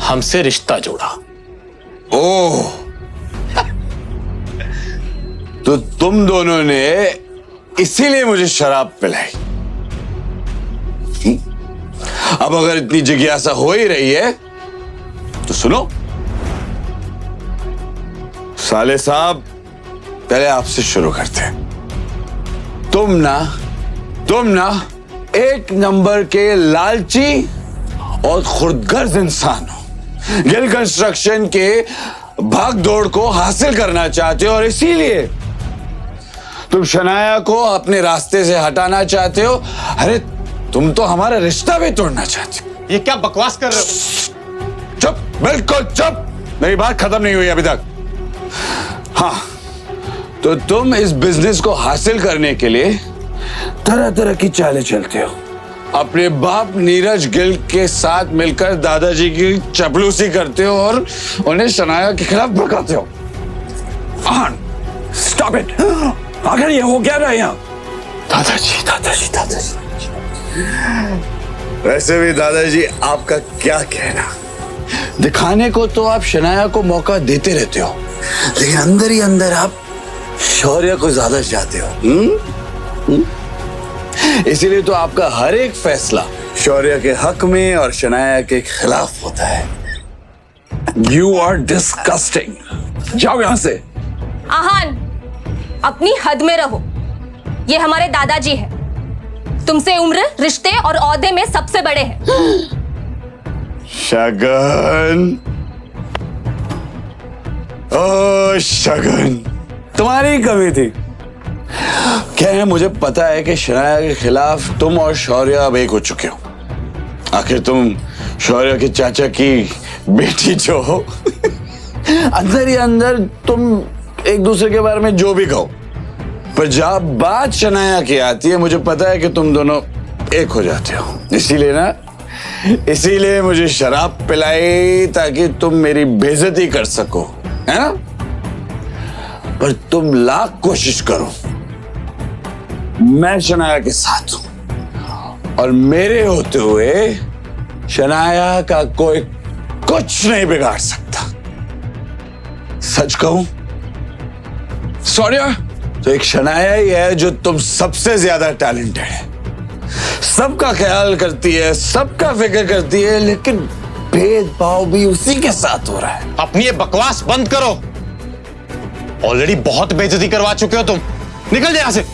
Speaker 12: हमसे रिश्ता जोड़ा।
Speaker 11: ओह, तो तुम दोनों ने इसीलिए मुझे शराब पिलाई। अब अगर इतनी जिज्ञासा हो ही रही है तो सुनो। साले साहब, पहले आपसे शुरू करते हैं। तुम ना एक नंबर के लालची और खुदगर्ज इंसान हो। गिल कंस्ट्रक्शन के भाग दौड़ को हासिल करना चाहते हो और इसीलिए तुम शनाया को अपने रास्ते से हटाना चाहते हो। अरे तुम तो हमारा रिश्ता भी तोड़ना चाहते हो।
Speaker 12: ये क्या बकवास कर रहे हो?
Speaker 11: चुप, बिल्कुल चुप, मेरी बात खत्म नहीं हुई अभी तक। हाँ, तो तुम इस बिजनेस को हासिल करने के लिए तरह तरह की चालें चलते हो। अपने बाप नीरज गिल के साथ मिलकर दादाजी की चपलूसी करते हो और उन्हें शनाया के खिलाफ भड़काते हो। Stop it. आखिर ये हो क्या रहा है यहाँ? दादाजी। वैसे भी दादाजी, आपका क्या कहना? दिखाने को तो आप शनाया को मौका देते रहते हो, लेकिन अंदर ही अंदर आप शौर्य को ज्यादा चाहते हो। इसीलिए तो आपका हर एक फैसला शौर्य के हक में और शनाया के खिलाफ होता है। You are disgusting. जाओ यहां से।
Speaker 4: आहान, अपनी हद में रहो। ये हमारे दादाजी हैं। तुमसे उम्र, रिश्ते और औहदे में सबसे बड़े हैं।
Speaker 11: शगन, ओ शगन, तुम्हारी कमी थी। क्या है, मुझे पता है कि शनाया के खिलाफ तुम और शौर्य अब एक हो चुके हो। आखिर तुम शौर्य के चाचा की बेटी जो हो। अंदर ही अंदर तुम एक दूसरे के बारे में जो भी कहो, पर जब बात शनाया की आती है, मुझे पता है कि तुम दोनों एक हो जाते हो। इसीलिए मुझे शराब पिलाई ताकि तुम मेरी बेइज्जती कर सको, है ना? पर तुम लाख कोशिश करो, मैं शनाया के साथ हूं और मेरे होते हुए शनाया का कोई कुछ नहीं बिगाड़ सकता। सच कहूं, शौर्य, तो एक शनाया ही है जो तुम सबसे ज्यादा टैलेंटेड है। सबका ख्याल करती है, सबका फिक्र करती है, लेकिन भेदभाव भी उसी के साथ हो रहा है।
Speaker 12: अपनी ये बकवास बंद करो। ऑलरेडी बहुत बेइज्जती करवा चुके हो तुम। निकल जाए यहां से।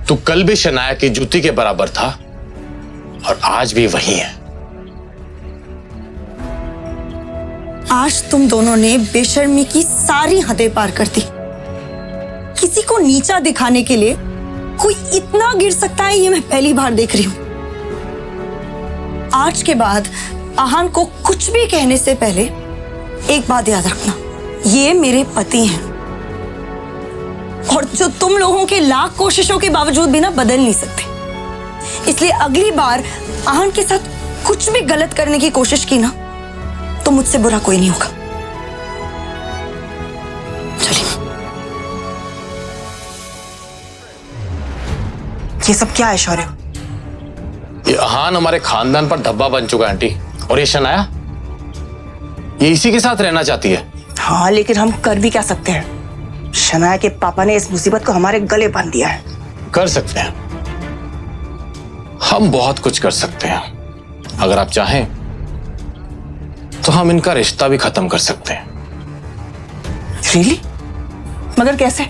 Speaker 12: तू कल भी शनाया की जूती के बराबर था और आज भी वही है।
Speaker 6: आज तुम दोनों ने बेशर्मी की सारी हदें पार कर दी। किसी को नीचा दिखाने के लिए कोई इतना गिर सकता है, ये मैं पहली बार देख रही हूं। आज के बाद आहान को कुछ भी कहने से पहले एक बात याद रखना, ये मेरे पति हैं और जो तुम लोगों के लाख कोशिशों के बावजूद भी ना बदल नहीं सकते। इसलिए अगली बार आहान के साथ कुछ भी गलत करने की कोशिश की ना, तो मुझसे बुरा कोई नहीं होगा।
Speaker 10: ये सब क्या है शौर्य?
Speaker 12: ये आहान हमारे खानदान पर धब्बा बन चुका है आंटी। और ये शनाया, ये इसी के साथ रहना चाहती है।
Speaker 10: हाँ, लेकिन हम कर भी क्या सकते हैं? शनाया के पापा ने इस मुसीबत को हमारे गले बांध दिया है।
Speaker 12: कर सकते हैं, हम बहुत कुछ कर सकते हैं। अगर आप चाहें तो हम इनका रिश्ता भी खत्म कर सकते हैं।
Speaker 10: रियली? मगर कैसे?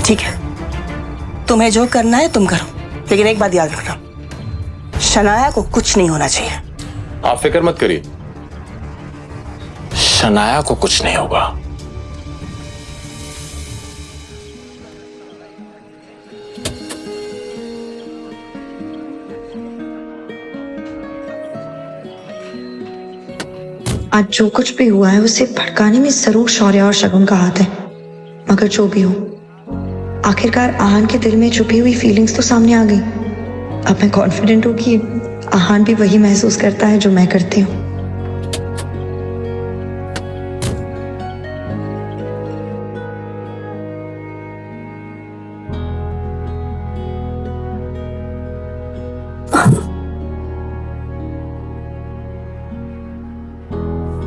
Speaker 10: ठीक है, तुम्हें जो करना है तुम करो, लेकिन एक बात याद रखना, शनाया को कुछ नहीं होना चाहिए।
Speaker 12: आप फिक्र मत करिए, शनाया को कुछ नहीं होगा।
Speaker 6: आज जो कुछ भी हुआ है उसे भड़काने में जरूर शौर्य और शगुन का हाथ है, मगर जो भी हो, आखिरकार आहान के दिल में छुपी हुई फीलिंग्स तो सामने आ गई। अब मैं कॉन्फिडेंट हूँ कि आहान भी वही महसूस करता है जो मैं करती हूँ।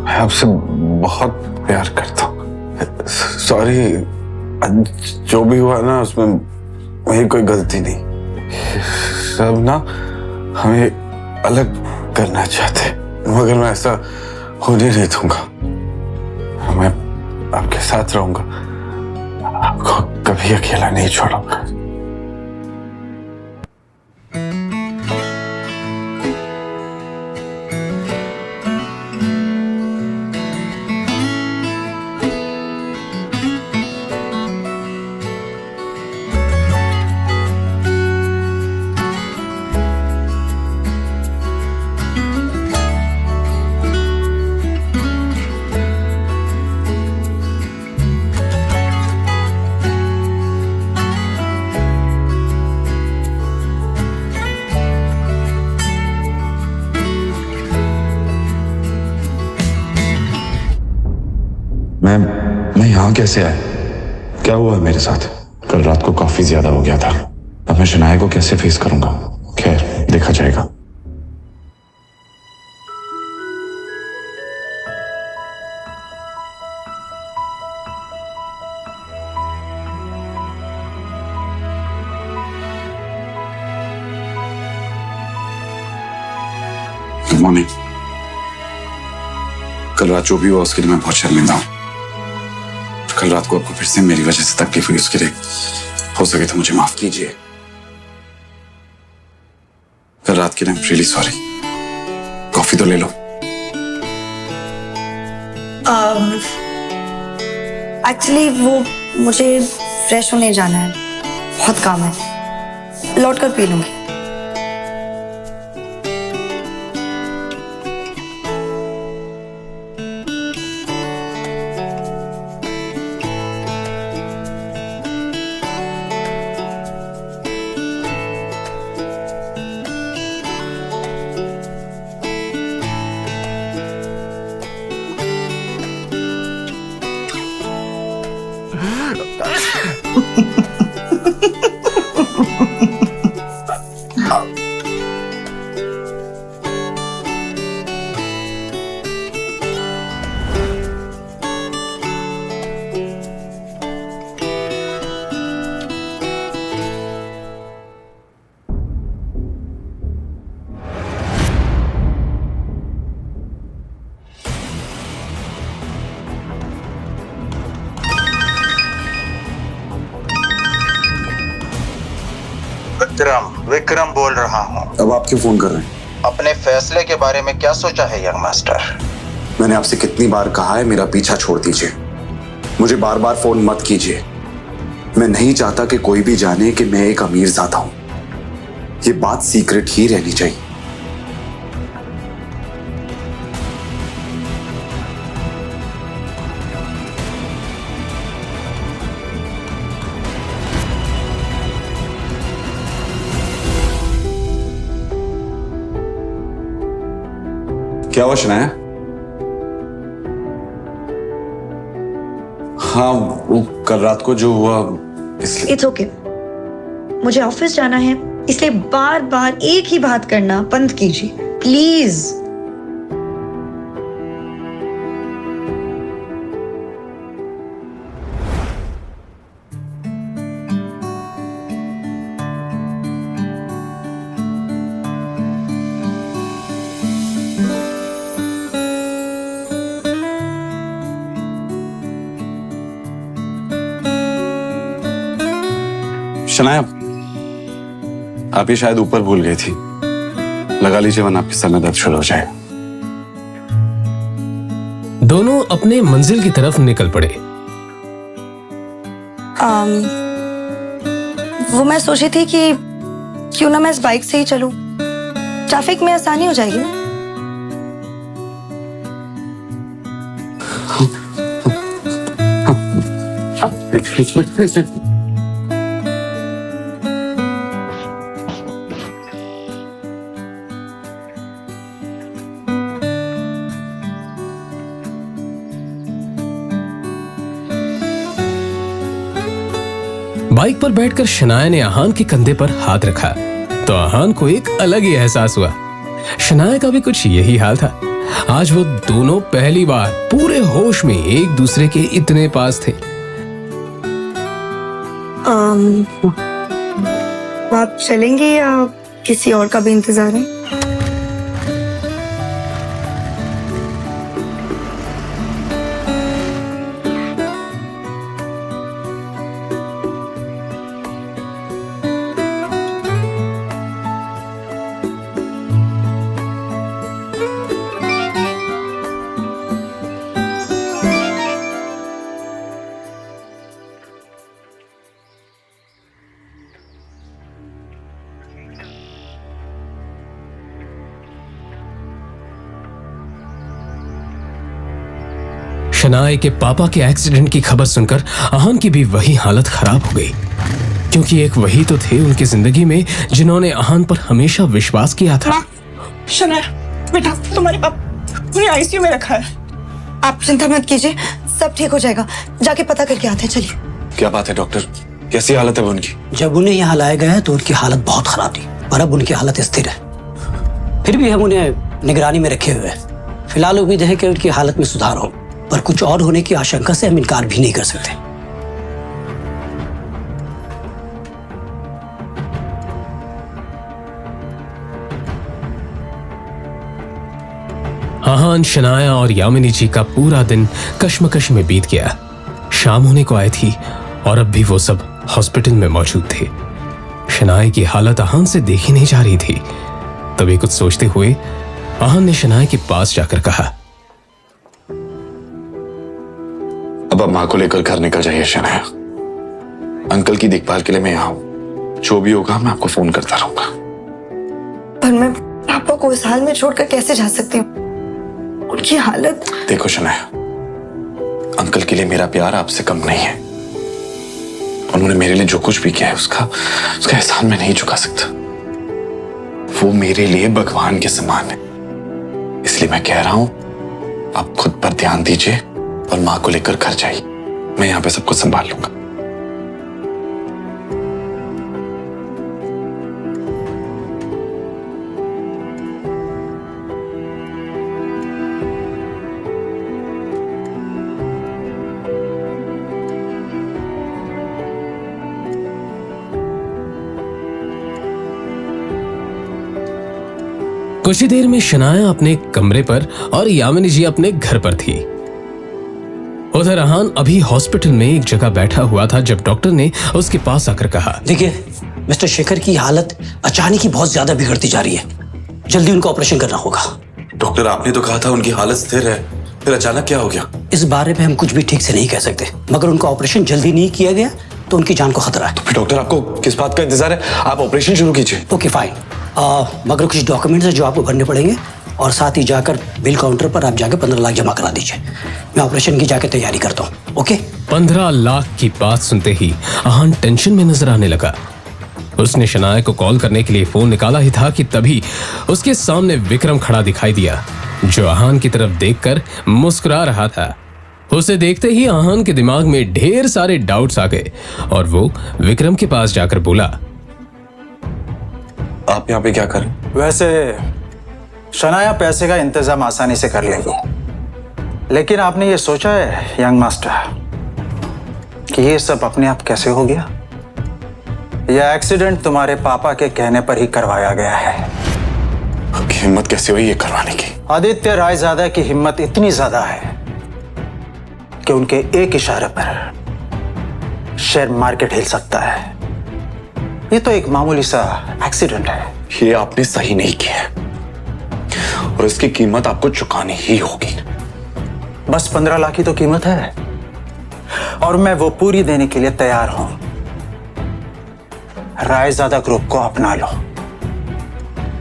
Speaker 3: मैं आपसे बहुत प्यार करता हूँ। सॉरी, जो भी हुआ ना उसमें मेरी कोई गलती नहीं। सब ना हमें अलग करना चाहते, मगर मैं ऐसा होने नहीं दूंगा। मैं आपके साथ रहूंगा, आपको कभी अकेला नहीं छोड़ूंगा।
Speaker 15: मैं यहाँ कैसे आया? क्या हुआ है मेरे साथ? कल रात को काफी ज्यादा हो गया था। अब मैं शनाया को कैसे फेस करूंगा? खैर, देखा जाएगा।
Speaker 3: Good morning. कल रात जो भी हुआ उसके लिए मैं बहुत शर्मिंदा हूँ। कल रात को आपको फिर से मेरी वजह से तकलीफ हुई, उसके लिए हो सके तो मुझे माफ कीजिए। कल रात के लिए I am really sorry. Coffee तो ले लो।
Speaker 6: एक्चुअली वो मुझे फ्रेश होने जाना है, बहुत काम है, लौट कर पी लूंगी।
Speaker 16: विक्रम बोल रहा हूँ।
Speaker 3: अब आप क्यों फोन कर रहे हैं?
Speaker 16: अपने फैसले के बारे में क्या सोचा है यंग मास्टर?
Speaker 3: मैंने आपसे कितनी बार कहा है मेरा पीछा छोड़ दीजिए, मुझे बार बार फोन मत कीजिए। मैं नहीं चाहता कि कोई भी जाने कि मैं एक अमीर ज़ादा हूं। ये बात सीक्रेट ही रहनी चाहिए। क्या हुआ शनाया? हाँ, वो कल रात को जो हुआ इसलिए।
Speaker 6: इट्स ओके, मुझे ऑफिस जाना है, इसलिए बार बार एक ही बात करना बंद कीजिए प्लीज।
Speaker 3: शनाया, आप ये शायद ऊपर भूल गई थी, लगा लीजिए वरना आपके सर में दर्द शुरू हो जाएगा।
Speaker 1: दोनों अपने मंजिल की तरफ निकल पड़े।
Speaker 6: वो मैं सोची थी कि क्यों ना मैं इस बाइक से ही चलूं, ट्रैफिक में आसानी हो जाएगी ना।
Speaker 1: बाइक पर बैठकर शनाया ने आहान के कंधे पर हाथ रखा तो आहान को एक अलग ही एहसास हुआ। शनाया का भी कुछ यही हाल था। आज वो दोनों पहली बार पूरे होश में एक दूसरे के इतने पास थे।
Speaker 6: आप चलेंगे या किसी और का भी इंतजार है?
Speaker 1: शनाया के पापा के एक्सीडेंट की खबर सुनकर आहान की भी वही हालत खराब हो गई, क्योंकि एक वही तो थे उनकी जिंदगी में जिन्होंने आहान पर हमेशा विश्वास किया था।
Speaker 6: शनाया बेटा, तुम्हारे पापा उन्हें आईसीयू में रखा है। आप चिंता मत कीजिए, सब ठीक हो जाएगा। जाके पता करके आते हैं, चलिए।
Speaker 3: क्या बात है डॉक्टर, कैसी हालत है उनकी?
Speaker 17: जब उन्हें यहाँ लाया गया तो उनकी हालत बहुत खराब थी, पर अब उनकी हालत स्थिर है। फिर भी हम उन्हें निगरानी में रखे हुए हैं। फिलहाल उम्मीद है कि उनकी हालत में सुधार हो, पर कुछ और होने की आशंका से हम इनकार भी नहीं कर सकते।
Speaker 1: आहान, शनाया और यामिनी जी का पूरा दिन कश्मकश में बीत गया। शाम होने को आई थी और अब भी वो सब हॉस्पिटल में मौजूद थे। शनाया की हालत आहान से देखी नहीं जा रही थी। तभी कुछ सोचते हुए आहान ने शनाया के पास जाकर कहा,
Speaker 3: अब माँ को लेकर घर निकल जाइए शनाया। अंकल की देखभाल के लिए मैं यहाँ हूँ। जो भी होगा मैं आपको फोन करता रहूंगा।
Speaker 6: पर मैं पापा को इस हाल में छोड़कर कैसे जा सकती हूँ? उनकी हालत।
Speaker 3: देखो शनाया, अंकल के लिए मेरा प्यार आपसे कम नहीं है। उन्होंने मेरे लिए जो कुछ भी किया है उसका एहसान मैं नहीं चुका सकता। वो मेरे लिए भगवान के समान है। इसलिए मैं कह रहा हूं, आप खुद पर ध्यान दीजिए और माँ को लेकर घर जाइए। मैं यहाँ पे सब कुछ संभाल लूंगा।
Speaker 1: कुछ ही देर में शनाया अपने कमरे पर और यामिनी जी अपने घर पर थी। उधर आहान अभी हॉस्पिटल में एक जगह बैठा हुआ था जब डॉक्टर ने उसके पास आकर कहा,
Speaker 17: देखिए मिस्टर शेखर की हालत अचानक ही बहुत ज्यादा बिगड़ती जा रही है। जल्दी उनको ऑपरेशन करना होगा।
Speaker 3: डॉक्टर, आपने तो कहा था उनकी हालत स्थिर है, फिर अचानक क्या हो गया?
Speaker 17: इस बारे में हम कुछ भी ठीक से नहीं कह सकते, मगर उनका ऑपरेशन जल्दी नहीं किया गया तो उनकी जान को खतरा है।
Speaker 3: तो फिर डॉक्टर आपको किस बात का इंतजार है? आप ऑपरेशन शुरू कीजिए।
Speaker 17: ओके फाइन, मगर कुछ डॉक्यूमेंट्स है जो आपको भरने पड़ेंगे और साथ ही जाकर बिल काउंटर पर आप जाकर 15 लाख जमा करा दीजिए। मैं ऑपरेशन की जाकर तैयारी करता हूँ। ओके।
Speaker 1: 15 लाख की बात सुनते ही आहान टेंशन में नजर आने लगा। उसने शनाया को कॉल करने के लिए फोन निकाला ही था कि तभी उसके सामने विक्रम खड़ा दिखाई दिया, जो आहान की तरफ देखकर मुस्कुरा रहा था। उसे देखते ही आहान के दिमाग में ढेर सारे डाउट्स आ गए और वो विक्रम के पास जाकर बोला,
Speaker 3: आप यहाँ पे क्या कर रहे हैं?
Speaker 8: वैसे शनाया पैसे का इंतजाम आसानी से कर लेगी, लेकिन आपने ये सोचा है यंग मास्टर कि ये सब अपने आप कैसे हो गया? यह एक्सीडेंट तुम्हारे पापा के कहने पर ही करवाया गया है।
Speaker 3: आपकी हिम्मत कैसे हुई ये करवाने की?
Speaker 8: आदित्य रायजादा की हिम्मत इतनी ज्यादा है कि उनके एक इशारे पर शेयर मार्केट हिल सकता है। ये तो एक मामूली सा एक्सीडेंट है।
Speaker 3: ये आपने सही नहीं किया और इसकी कीमत आपको चुकानी ही होगी।
Speaker 8: बस 15 लाख की तो कीमत है और मैं वो पूरी देने के लिए तैयार हूं। रायजादा ग्रुप को अपना लो।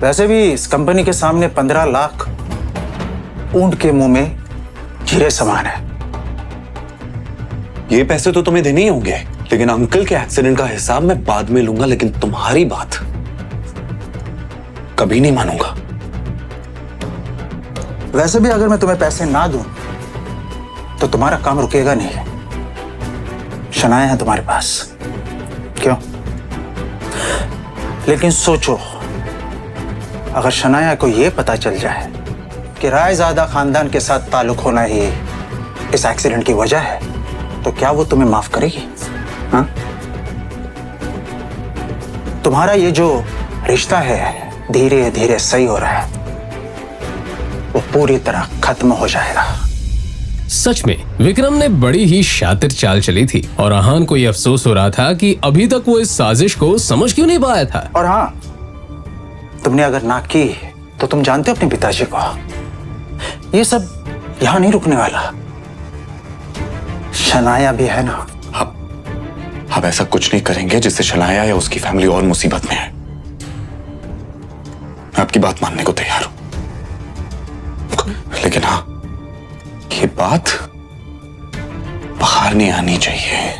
Speaker 8: वैसे भी इस कंपनी के सामने 15 लाख ऊंट के मुंह में हीरे समान है।
Speaker 3: ये पैसे तो तुम्हें देने ही होंगे, लेकिन अंकल के एक्सीडेंट का हिसाब मैं बाद में लूंगा, लेकिन तुम्हारी बात कभी नहीं मानूंगा।
Speaker 8: वैसे भी अगर मैं तुम्हें पैसे ना दूं तो तुम्हारा काम रुकेगा नहीं। शनाया है तुम्हारे पास, क्यों? लेकिन सोचो, अगर शनाया को यह पता चल जाए कि रायजादा खानदान के साथ ताल्लुक होना ही इस एक्सीडेंट की वजह है, तो क्या वो तुम्हें माफ करेगी? हाँ? तुम्हारा ये जो रिश्ता है धीरे धीरे सही हो रहा है, वो पूरी तरह खत्म हो जाएगा।
Speaker 1: सच में विक्रम ने बड़ी ही शातिर चाल चली थी और आहान को यह अफसोस हो रहा था कि अभी तक वो इस साजिश को समझ क्यों नहीं पाया था।
Speaker 8: और हाँ, तुमने अगर ना की तो तुम जानते हो अपने पिताजी को, ये सब यहां नहीं रुकने वाला। शनाया भी है ना।
Speaker 3: अब ऐसा कुछ नहीं करेंगे जिससे शनाया या उसकी फैमिली और मुसीबत में है। मैं आपकी बात मानने को तैयार हूं, लेकिन हाँ, ये बात बाहर नहीं आनी चाहिए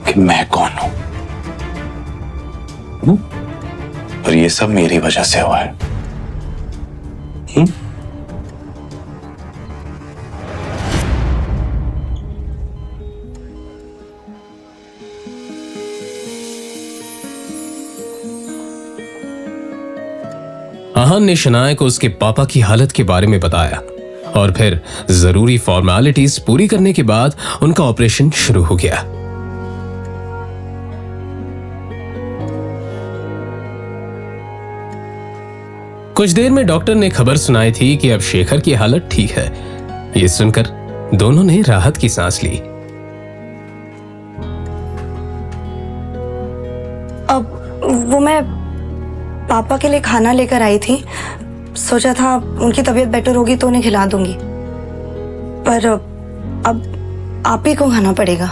Speaker 3: कि मैं कौन हूं, और ये सब मेरी वजह से हुआ है।
Speaker 1: आहान ने शनाया को उसके पापा की हालत के बारे में बताया और फिर जरूरी फॉर्मेलिटीज पूरी करने के बाद उनका ऑपरेशन शुरू हो गया। कुछ देर में डॉक्टर ने खबर सुनाई थी कि अब शेखर की हालत ठीक है। ये सुनकर दोनों ने राहत की सांस ली।
Speaker 6: अब वो मैं पापा के लिए खाना लेकर आई थी, सोचा था उनकी तबीयत बेटर होगी तो उन्हें खिला दूंगी, पर अब आप ही को खाना पड़ेगा।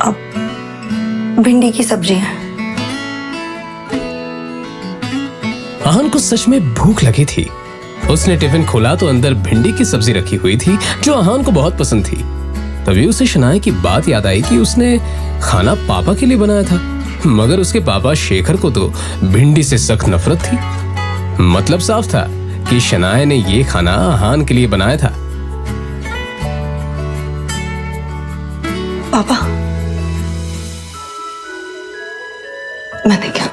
Speaker 6: अब भिंडी की सब्जी है।
Speaker 1: आहान को सच में भूख लगी थी। उसने टिफिन खोला तो अंदर भिंडी की सब्जी रखी हुई थी जो आहान को बहुत पसंद थी। तभी उसे शनाया की बात याद आई कि उसने खाना पापा के लिए बनाया था, मगर उसके पापा शेखर को तो भिंडी से सख्त नफरत थी। मतलब साफ था कि शनाया ने ये खाना आहान के लिए बनाया था।
Speaker 6: पापा, मैं देखा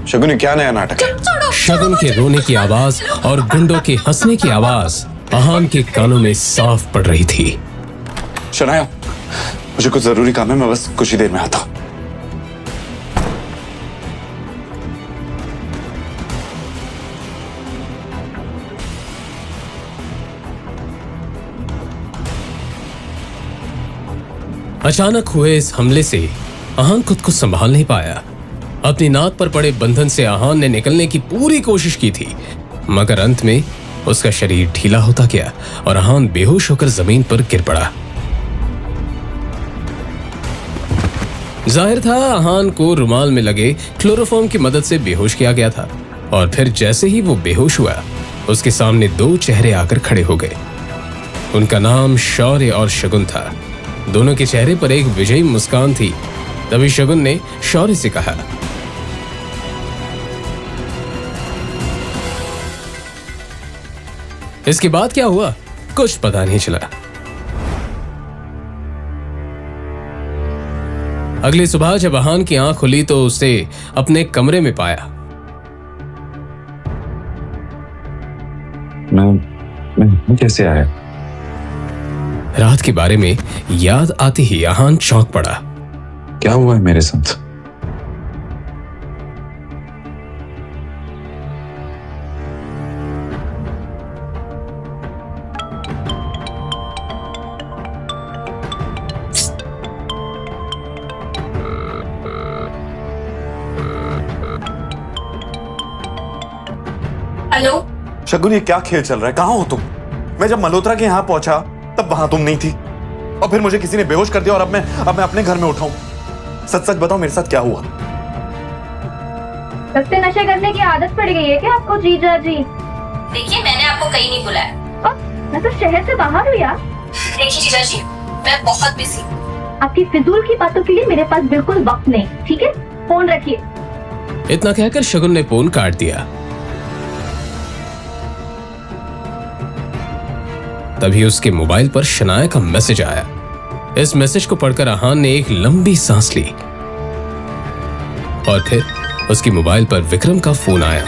Speaker 3: शगुन, क्या नया नाटक है?
Speaker 1: शगुन के रोने की आवाज और गुंडों के हंसने की आवाज आहान के कानों में साफ पड़ रही थी।
Speaker 3: शनाया, मुझे कुछ जरूरी काम है, मैं बस कुछ ही देर में आता हूं।
Speaker 1: अचानक हुए इस हमले से आहान खुद को संभाल नहीं पाया। अपनी नाक पर पड़े बंधन से आहान ने निकलने की पूरी कोशिश की थी, मगर अंत में उसका शरीर ढीला होता गया और आहान बेहोश होकर जमीन पर गिर पड़ा। जाहिर था आहान को रुमाल में लगे क्लोरोफॉर्म की मदद से बेहोश किया गया था, और फिर जैसे ही वो बेहोश हुआ, उसके सामने दो चेहरे आकर खड़े हो गए। उनका नाम शौर्य और शगुन था। दोनों के चेहरे पर एक विजयी मुस्कान थी। तभी शगुन ने शौर्य से कहा, इसके बाद क्या हुआ कुछ पता नहीं चला। अगली सुबह जब आहान की आंख खुली तो उसे अपने कमरे में पाया।
Speaker 15: मैं कैसे आया?
Speaker 1: रात के बारे में याद आते ही आहान चौंक पड़ा।
Speaker 15: क्या हुआ है मेरे साथ?
Speaker 4: हेलो
Speaker 3: शगुन, ये क्या खेल चल रहा है? कहाँ हो तुम? मैं जब मल्होत्रा के यहाँ पहुंचा तब वहां तुम नहीं थी, और फिर मुझे किसी ने बेहोश कर दिया, और अब मैं अपने घर में उठाऊं। सच सच बताओ, मेरे साथ क्या हुआ?
Speaker 4: सस्ते नशे करने की आदत पड़ गई है क्या आपको जीजा जी? देखिए, मैंने आपको कहीं नहीं बुलाया। मैं तो शहर से बाहर हूँ यार। देखिए जीजा जी, मैं बहुत बिजी हूँ। आपकी फिजूल की बातों के लिए मेरे पास बिल्कुल वक्त नहीं, ठीक है? फोन रखिए।
Speaker 1: इतना कहकर शगुन ने फोन काट दिया। तभी उसके मोबाइल पर शनाया का मैसेज आया। इस मैसेज को पढ़कर आहान ने एक लंबी सांस ली, और फिर उसकी मोबाइल पर विक्रम का फोन आया।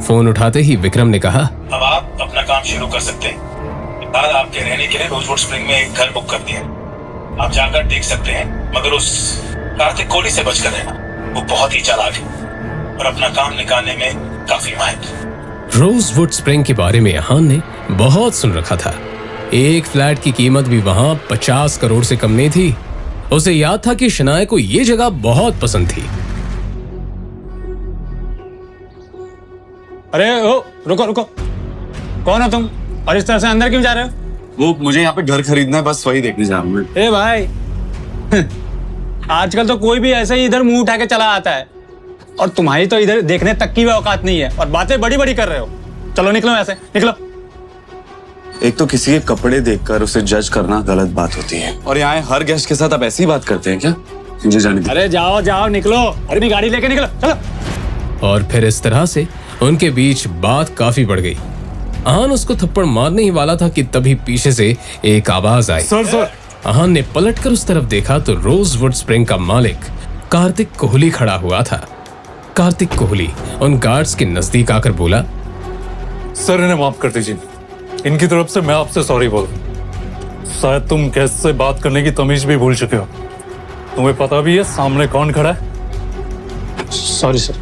Speaker 1: फोन उठाते ही विक्रम ने कहा,
Speaker 9: अब आप अपना काम शुरू कर सकते हैं। बाद आपके रहने के लिए रोजवुड स्प्रिंग में एक घर बुक कर दिया। आप जाकर देख सकते हैं, मगर उस कार्तिक कोहली से बचकर रहना। वो बहुत ही चालाक है और अपना काम निकालने में काफी माहिर।
Speaker 1: रोजवुड स्प्रिंग के बारे में आहान ने बहुत सुन रखा था। एक फ्लैट की कीमत भी वहां 50 करोड़ से कम नहीं थी। उसे याद था कि शनाया को यह जगह बहुत पसंद थी।
Speaker 12: अरे ओ, रुको रुको, कौन हो तुम और इस तरह से अंदर क्यों जा रहे हो?
Speaker 3: वो मुझे यहाँ पे घर खरीदना है, बस वही देखने जा रहा हूँ।
Speaker 12: ए भाई, आजकल तो कोई भी ऐसे ही इधर मुंह उठा के चला आता है, और तुम्हारी तो इधर देखने तक की भी औकात नहीं है, और बातें बड़ी बड़ी कर रहे हो। चलो निकलो ऐसे, निकलो।
Speaker 3: एक तो किसी के कपड़े देखकर उसे जज करना गलत बात होती है, और यहाँ हर गेस्ट के साथ आप ऐसी बात करते हैं क्या? मुझे जाने दीजिए।
Speaker 12: अरे जाओ जाओ, निकलो, अपनी गाड़ी लेके निकलो, चलो।
Speaker 1: और फिर इस तरह से उनके बीच बात काफी बढ़ गई। आहान उसको थप्पड़ मारने ही वाला था कि तभी पीछे से एक आवाज आई।
Speaker 12: सर।
Speaker 1: आहान ने पलटकर उस तरफ देखा तो रोजवुड स्प्रिंग का मालिक कार्तिक कोहली खड़ा हुआ था। कार्तिक कोहली उन गार्ड्स के नजदीक आकर बोला,
Speaker 9: सर, इन्हें माफ कर दीजिए। इनकी तरफ से मैं आपसे सॉरी बोल। शायद तुम गेस्ट से बात करने की तमीज भी भूल चुके हो। तुम्हें पता भी है सामने कौन खड़ा है?
Speaker 12: Sorry sir.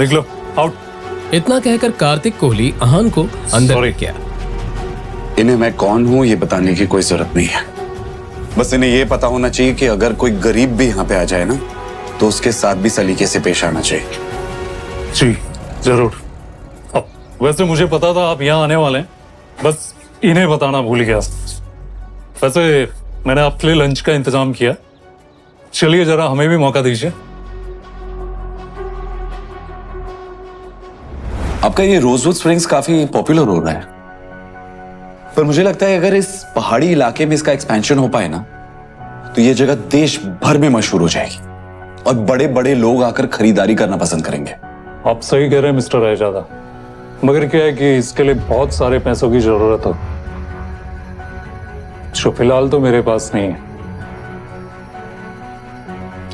Speaker 9: निकलो, आउट।
Speaker 1: इतना कहकर कार्तिक कोहली आहान को अंदर ले गया।
Speaker 3: इन्हें मैं कौन हूँ ये बताने की कोई जरूरत नहीं है। बस इन्हें ये पता होना चाहिए कि अगर कोई गरीब भी यहाँ पे आ जाए ना, तो उसके साथ भी सलीके से पेश आना चाहिए।
Speaker 9: जी जरूर। अब वैसे मुझे पता था आप यहाँ आने वाले हैं, बस इन्हें बताना भूल गया। वैसे मैंने आपके लिए लंच का इंतजाम किया। चलिए जरा हमें भी मौका दीजिए।
Speaker 3: आपका ये रोजवुड स्प्रिंग्स काफी पॉपुलर हो रहा है, पर मुझे लगता है अगर इस पहाड़ी इलाके में इसका एक्सपेंशन हो पाए ना, तो ये जगह देश भर में मशहूर हो जाएगी और बड़े बड़े लोग आकर खरीदारी करना पसंद करेंगे।
Speaker 9: आप सही कह रहे हैं मिस्टर रायजादा, मगर क्या है कि इसके लिए बहुत सारे पैसों की जरूरत हो, जो फिलहाल तो मेरे पास नहीं है।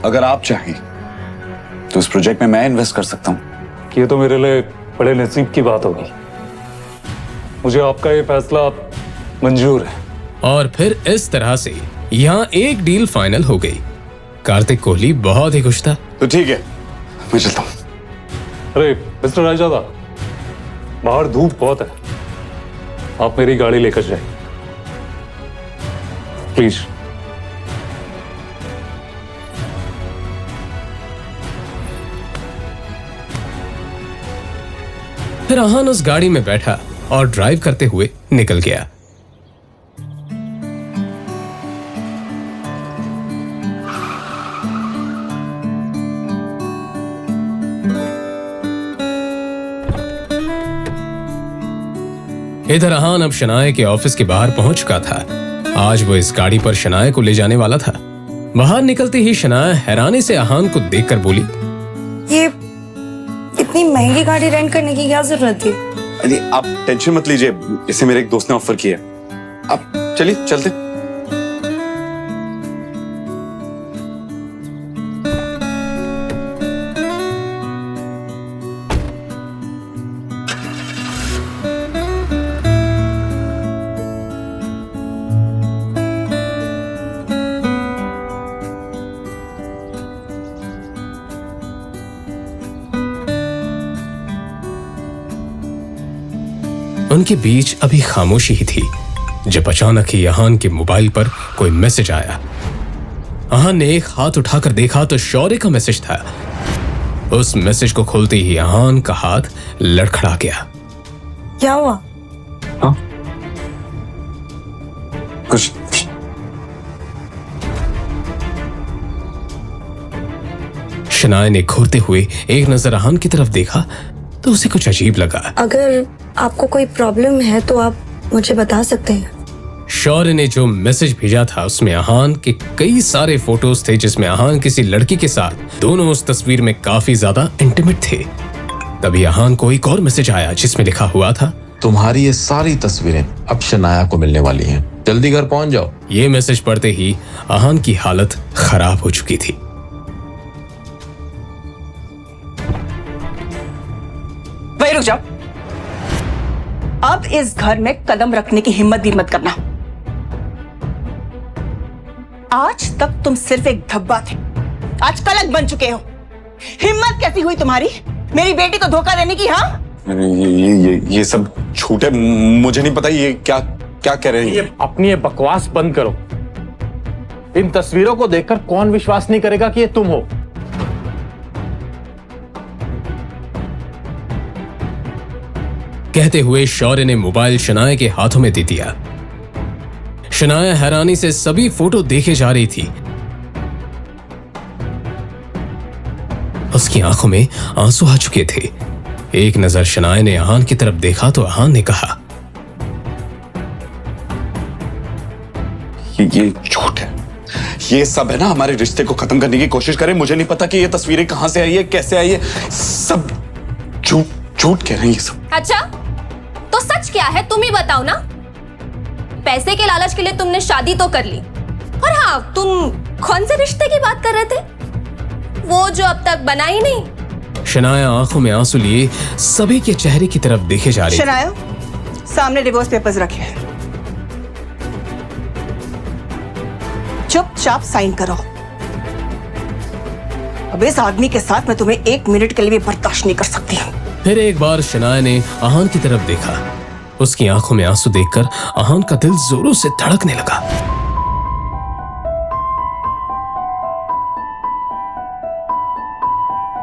Speaker 3: अगर आप चाहें तो इस प्रोजेक्ट में मैं इन्वेस्ट कर सकता हूं।
Speaker 9: ये तो मेरे लिए बड़े नसीब की बात होगी। मुझे आपका ये फैसला मंजूर है।
Speaker 1: और फिर इस तरह से यहाँ एक डील फाइनल हो गई। कार्तिक कोहली बहुत ही खुश था।
Speaker 3: तो ठीक है, मैं चलता हूँ।
Speaker 9: अरे मिस्टर रायजादा, बाहर धूप बहुत है, आप मेरी गाड़ी लेकर जाए प्लीज।
Speaker 1: फिर आहान उस गाड़ी में बैठा और ड्राइव करते हुए निकल गया। इधर आहान अब शनाया के ऑफिस के बाहर पहुंच चुका था। आज वो इस गाड़ी पर शनाया को ले जाने वाला था। बाहर निकलते ही शनाया हैरानी से आहान को देखकर बोली,
Speaker 6: ये इतनी महंगी गाड़ी रेंट करने की क्या जरूरत थी?
Speaker 3: अरे आप टेंशन मत लीजिए, इसे मेरे एक दोस्त ने ऑफर किया। आप चलिए चलते।
Speaker 1: उनके बीच अभी खामोशी ही थी जब अचानक ही अहान के मोबाइल पर कोई मैसेज आया। अहान ने एक हाथ उठाकर देखा तो शौर्य का मैसेज था। उस मैसेज को खोलते ही अहान का हाथ लड़खड़ा गया।
Speaker 6: क्या हुआ?
Speaker 3: कुछ
Speaker 1: शनाया ने घूरते हुए एक नजर अहान की तरफ देखा तो उसे कुछ अजीब लगा।
Speaker 6: अगर आपको कोई प्रॉब्लम है तो आप मुझे बता सकते हैं।
Speaker 1: शौर्य ने जो मैसेज भेजा था उसमें अहान के कई सारे फोटोज थे जिसमें अहान किसी लड़की के साथ, दोनों उस तस्वीर में काफी ज्यादा इंटीमेट थे। तभी अहान को एक और मैसेज आया जिसमें लिखा हुआ था,
Speaker 18: तुम्हारी ये सारी तस्वीरें अब शनाया को मिलने वाली हैं, जल्दी घर पहुंच जाओ।
Speaker 1: ये मैसेज पढ़ते ही अहान की हालत खराब हो चुकी थी।
Speaker 10: वही रुक जाओ। अब इस घर में कदम रखने की हिम्मत भी मत करना। आज तक तुम सिर्फ एक धब्बा थे, आज कलंक बन चुके हो। हिम्मत कैसी हुई तुम्हारी मेरी बेटी को धोखा देने की? हाँ,
Speaker 3: ये सब झूठ है, मुझे नहीं पता ये क्या क्या कह रहे हैं।
Speaker 12: ये अपनी ये बकवास बंद करो। इन तस्वीरों को देखकर कौन विश्वास नहीं करेगा कि ये तुम हो?
Speaker 1: कहते हुए शौर्य ने मोबाइल शनाया के हाथों में दे दिया। शनाया हैरानी से सभी फोटो देखे जा रही थी। उसकी आंखों में आंसू आ चुके थे। एक नजर शनाया ने अहान की तरफ देखा तो अहान ने कहा,
Speaker 3: ये झूठ है, ये सब है ना हमारे रिश्ते को खत्म करने की कोशिश करें। मुझे नहीं पता कि ये तस्वीरें कहां से आई है, कैसे आई है, सब झूठ कह रहे हैं ये सब।
Speaker 4: अच्छा, तो सच क्या है तुम ही बताओ ना। पैसे के लालच के लिए तुमने शादी तो कर ली, और हाँ, तुम कौन से रिश्ते की बात कर रहे थे? वो जो अब तक बना ही नहीं।
Speaker 1: शनाया आंखों में आंसू लिए सभी के चेहरे की तरफ देखे जा रही थी।
Speaker 10: शनाया, सामने डिवोर्स पेपर्स रखे हैं, चुपचाप साइन करो। अब इस आदमी के साथ मैं तुम्हें 1 मिनट के लिए भी बर्दाश्त नहीं कर सकती हूँ।
Speaker 1: फिर एक बार शनाया ने अहान की तरफ देखा। उसकी आंखों में आंसू देखकर अहान का दिल जोरों से धड़कने लगा।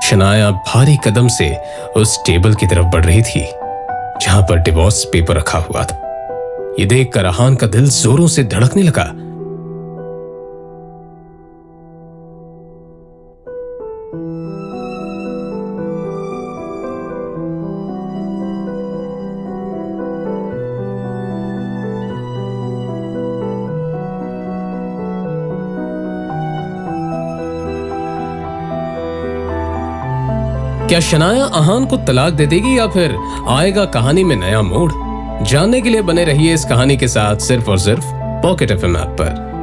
Speaker 1: शनाया भारी कदम से उस टेबल की तरफ बढ़ रही थी जहां पर डिवोर्स पेपर रखा हुआ था। ये देखकर अहान का दिल जोरों से धड़कने लगा। क्या शनाया अहान को तलाक दे देगी या फिर आएगा कहानी में नया मोड़? जानने के लिए बने रहिए इस कहानी के साथ सिर्फ और सिर्फ पॉकेट एफएम ऐप पर।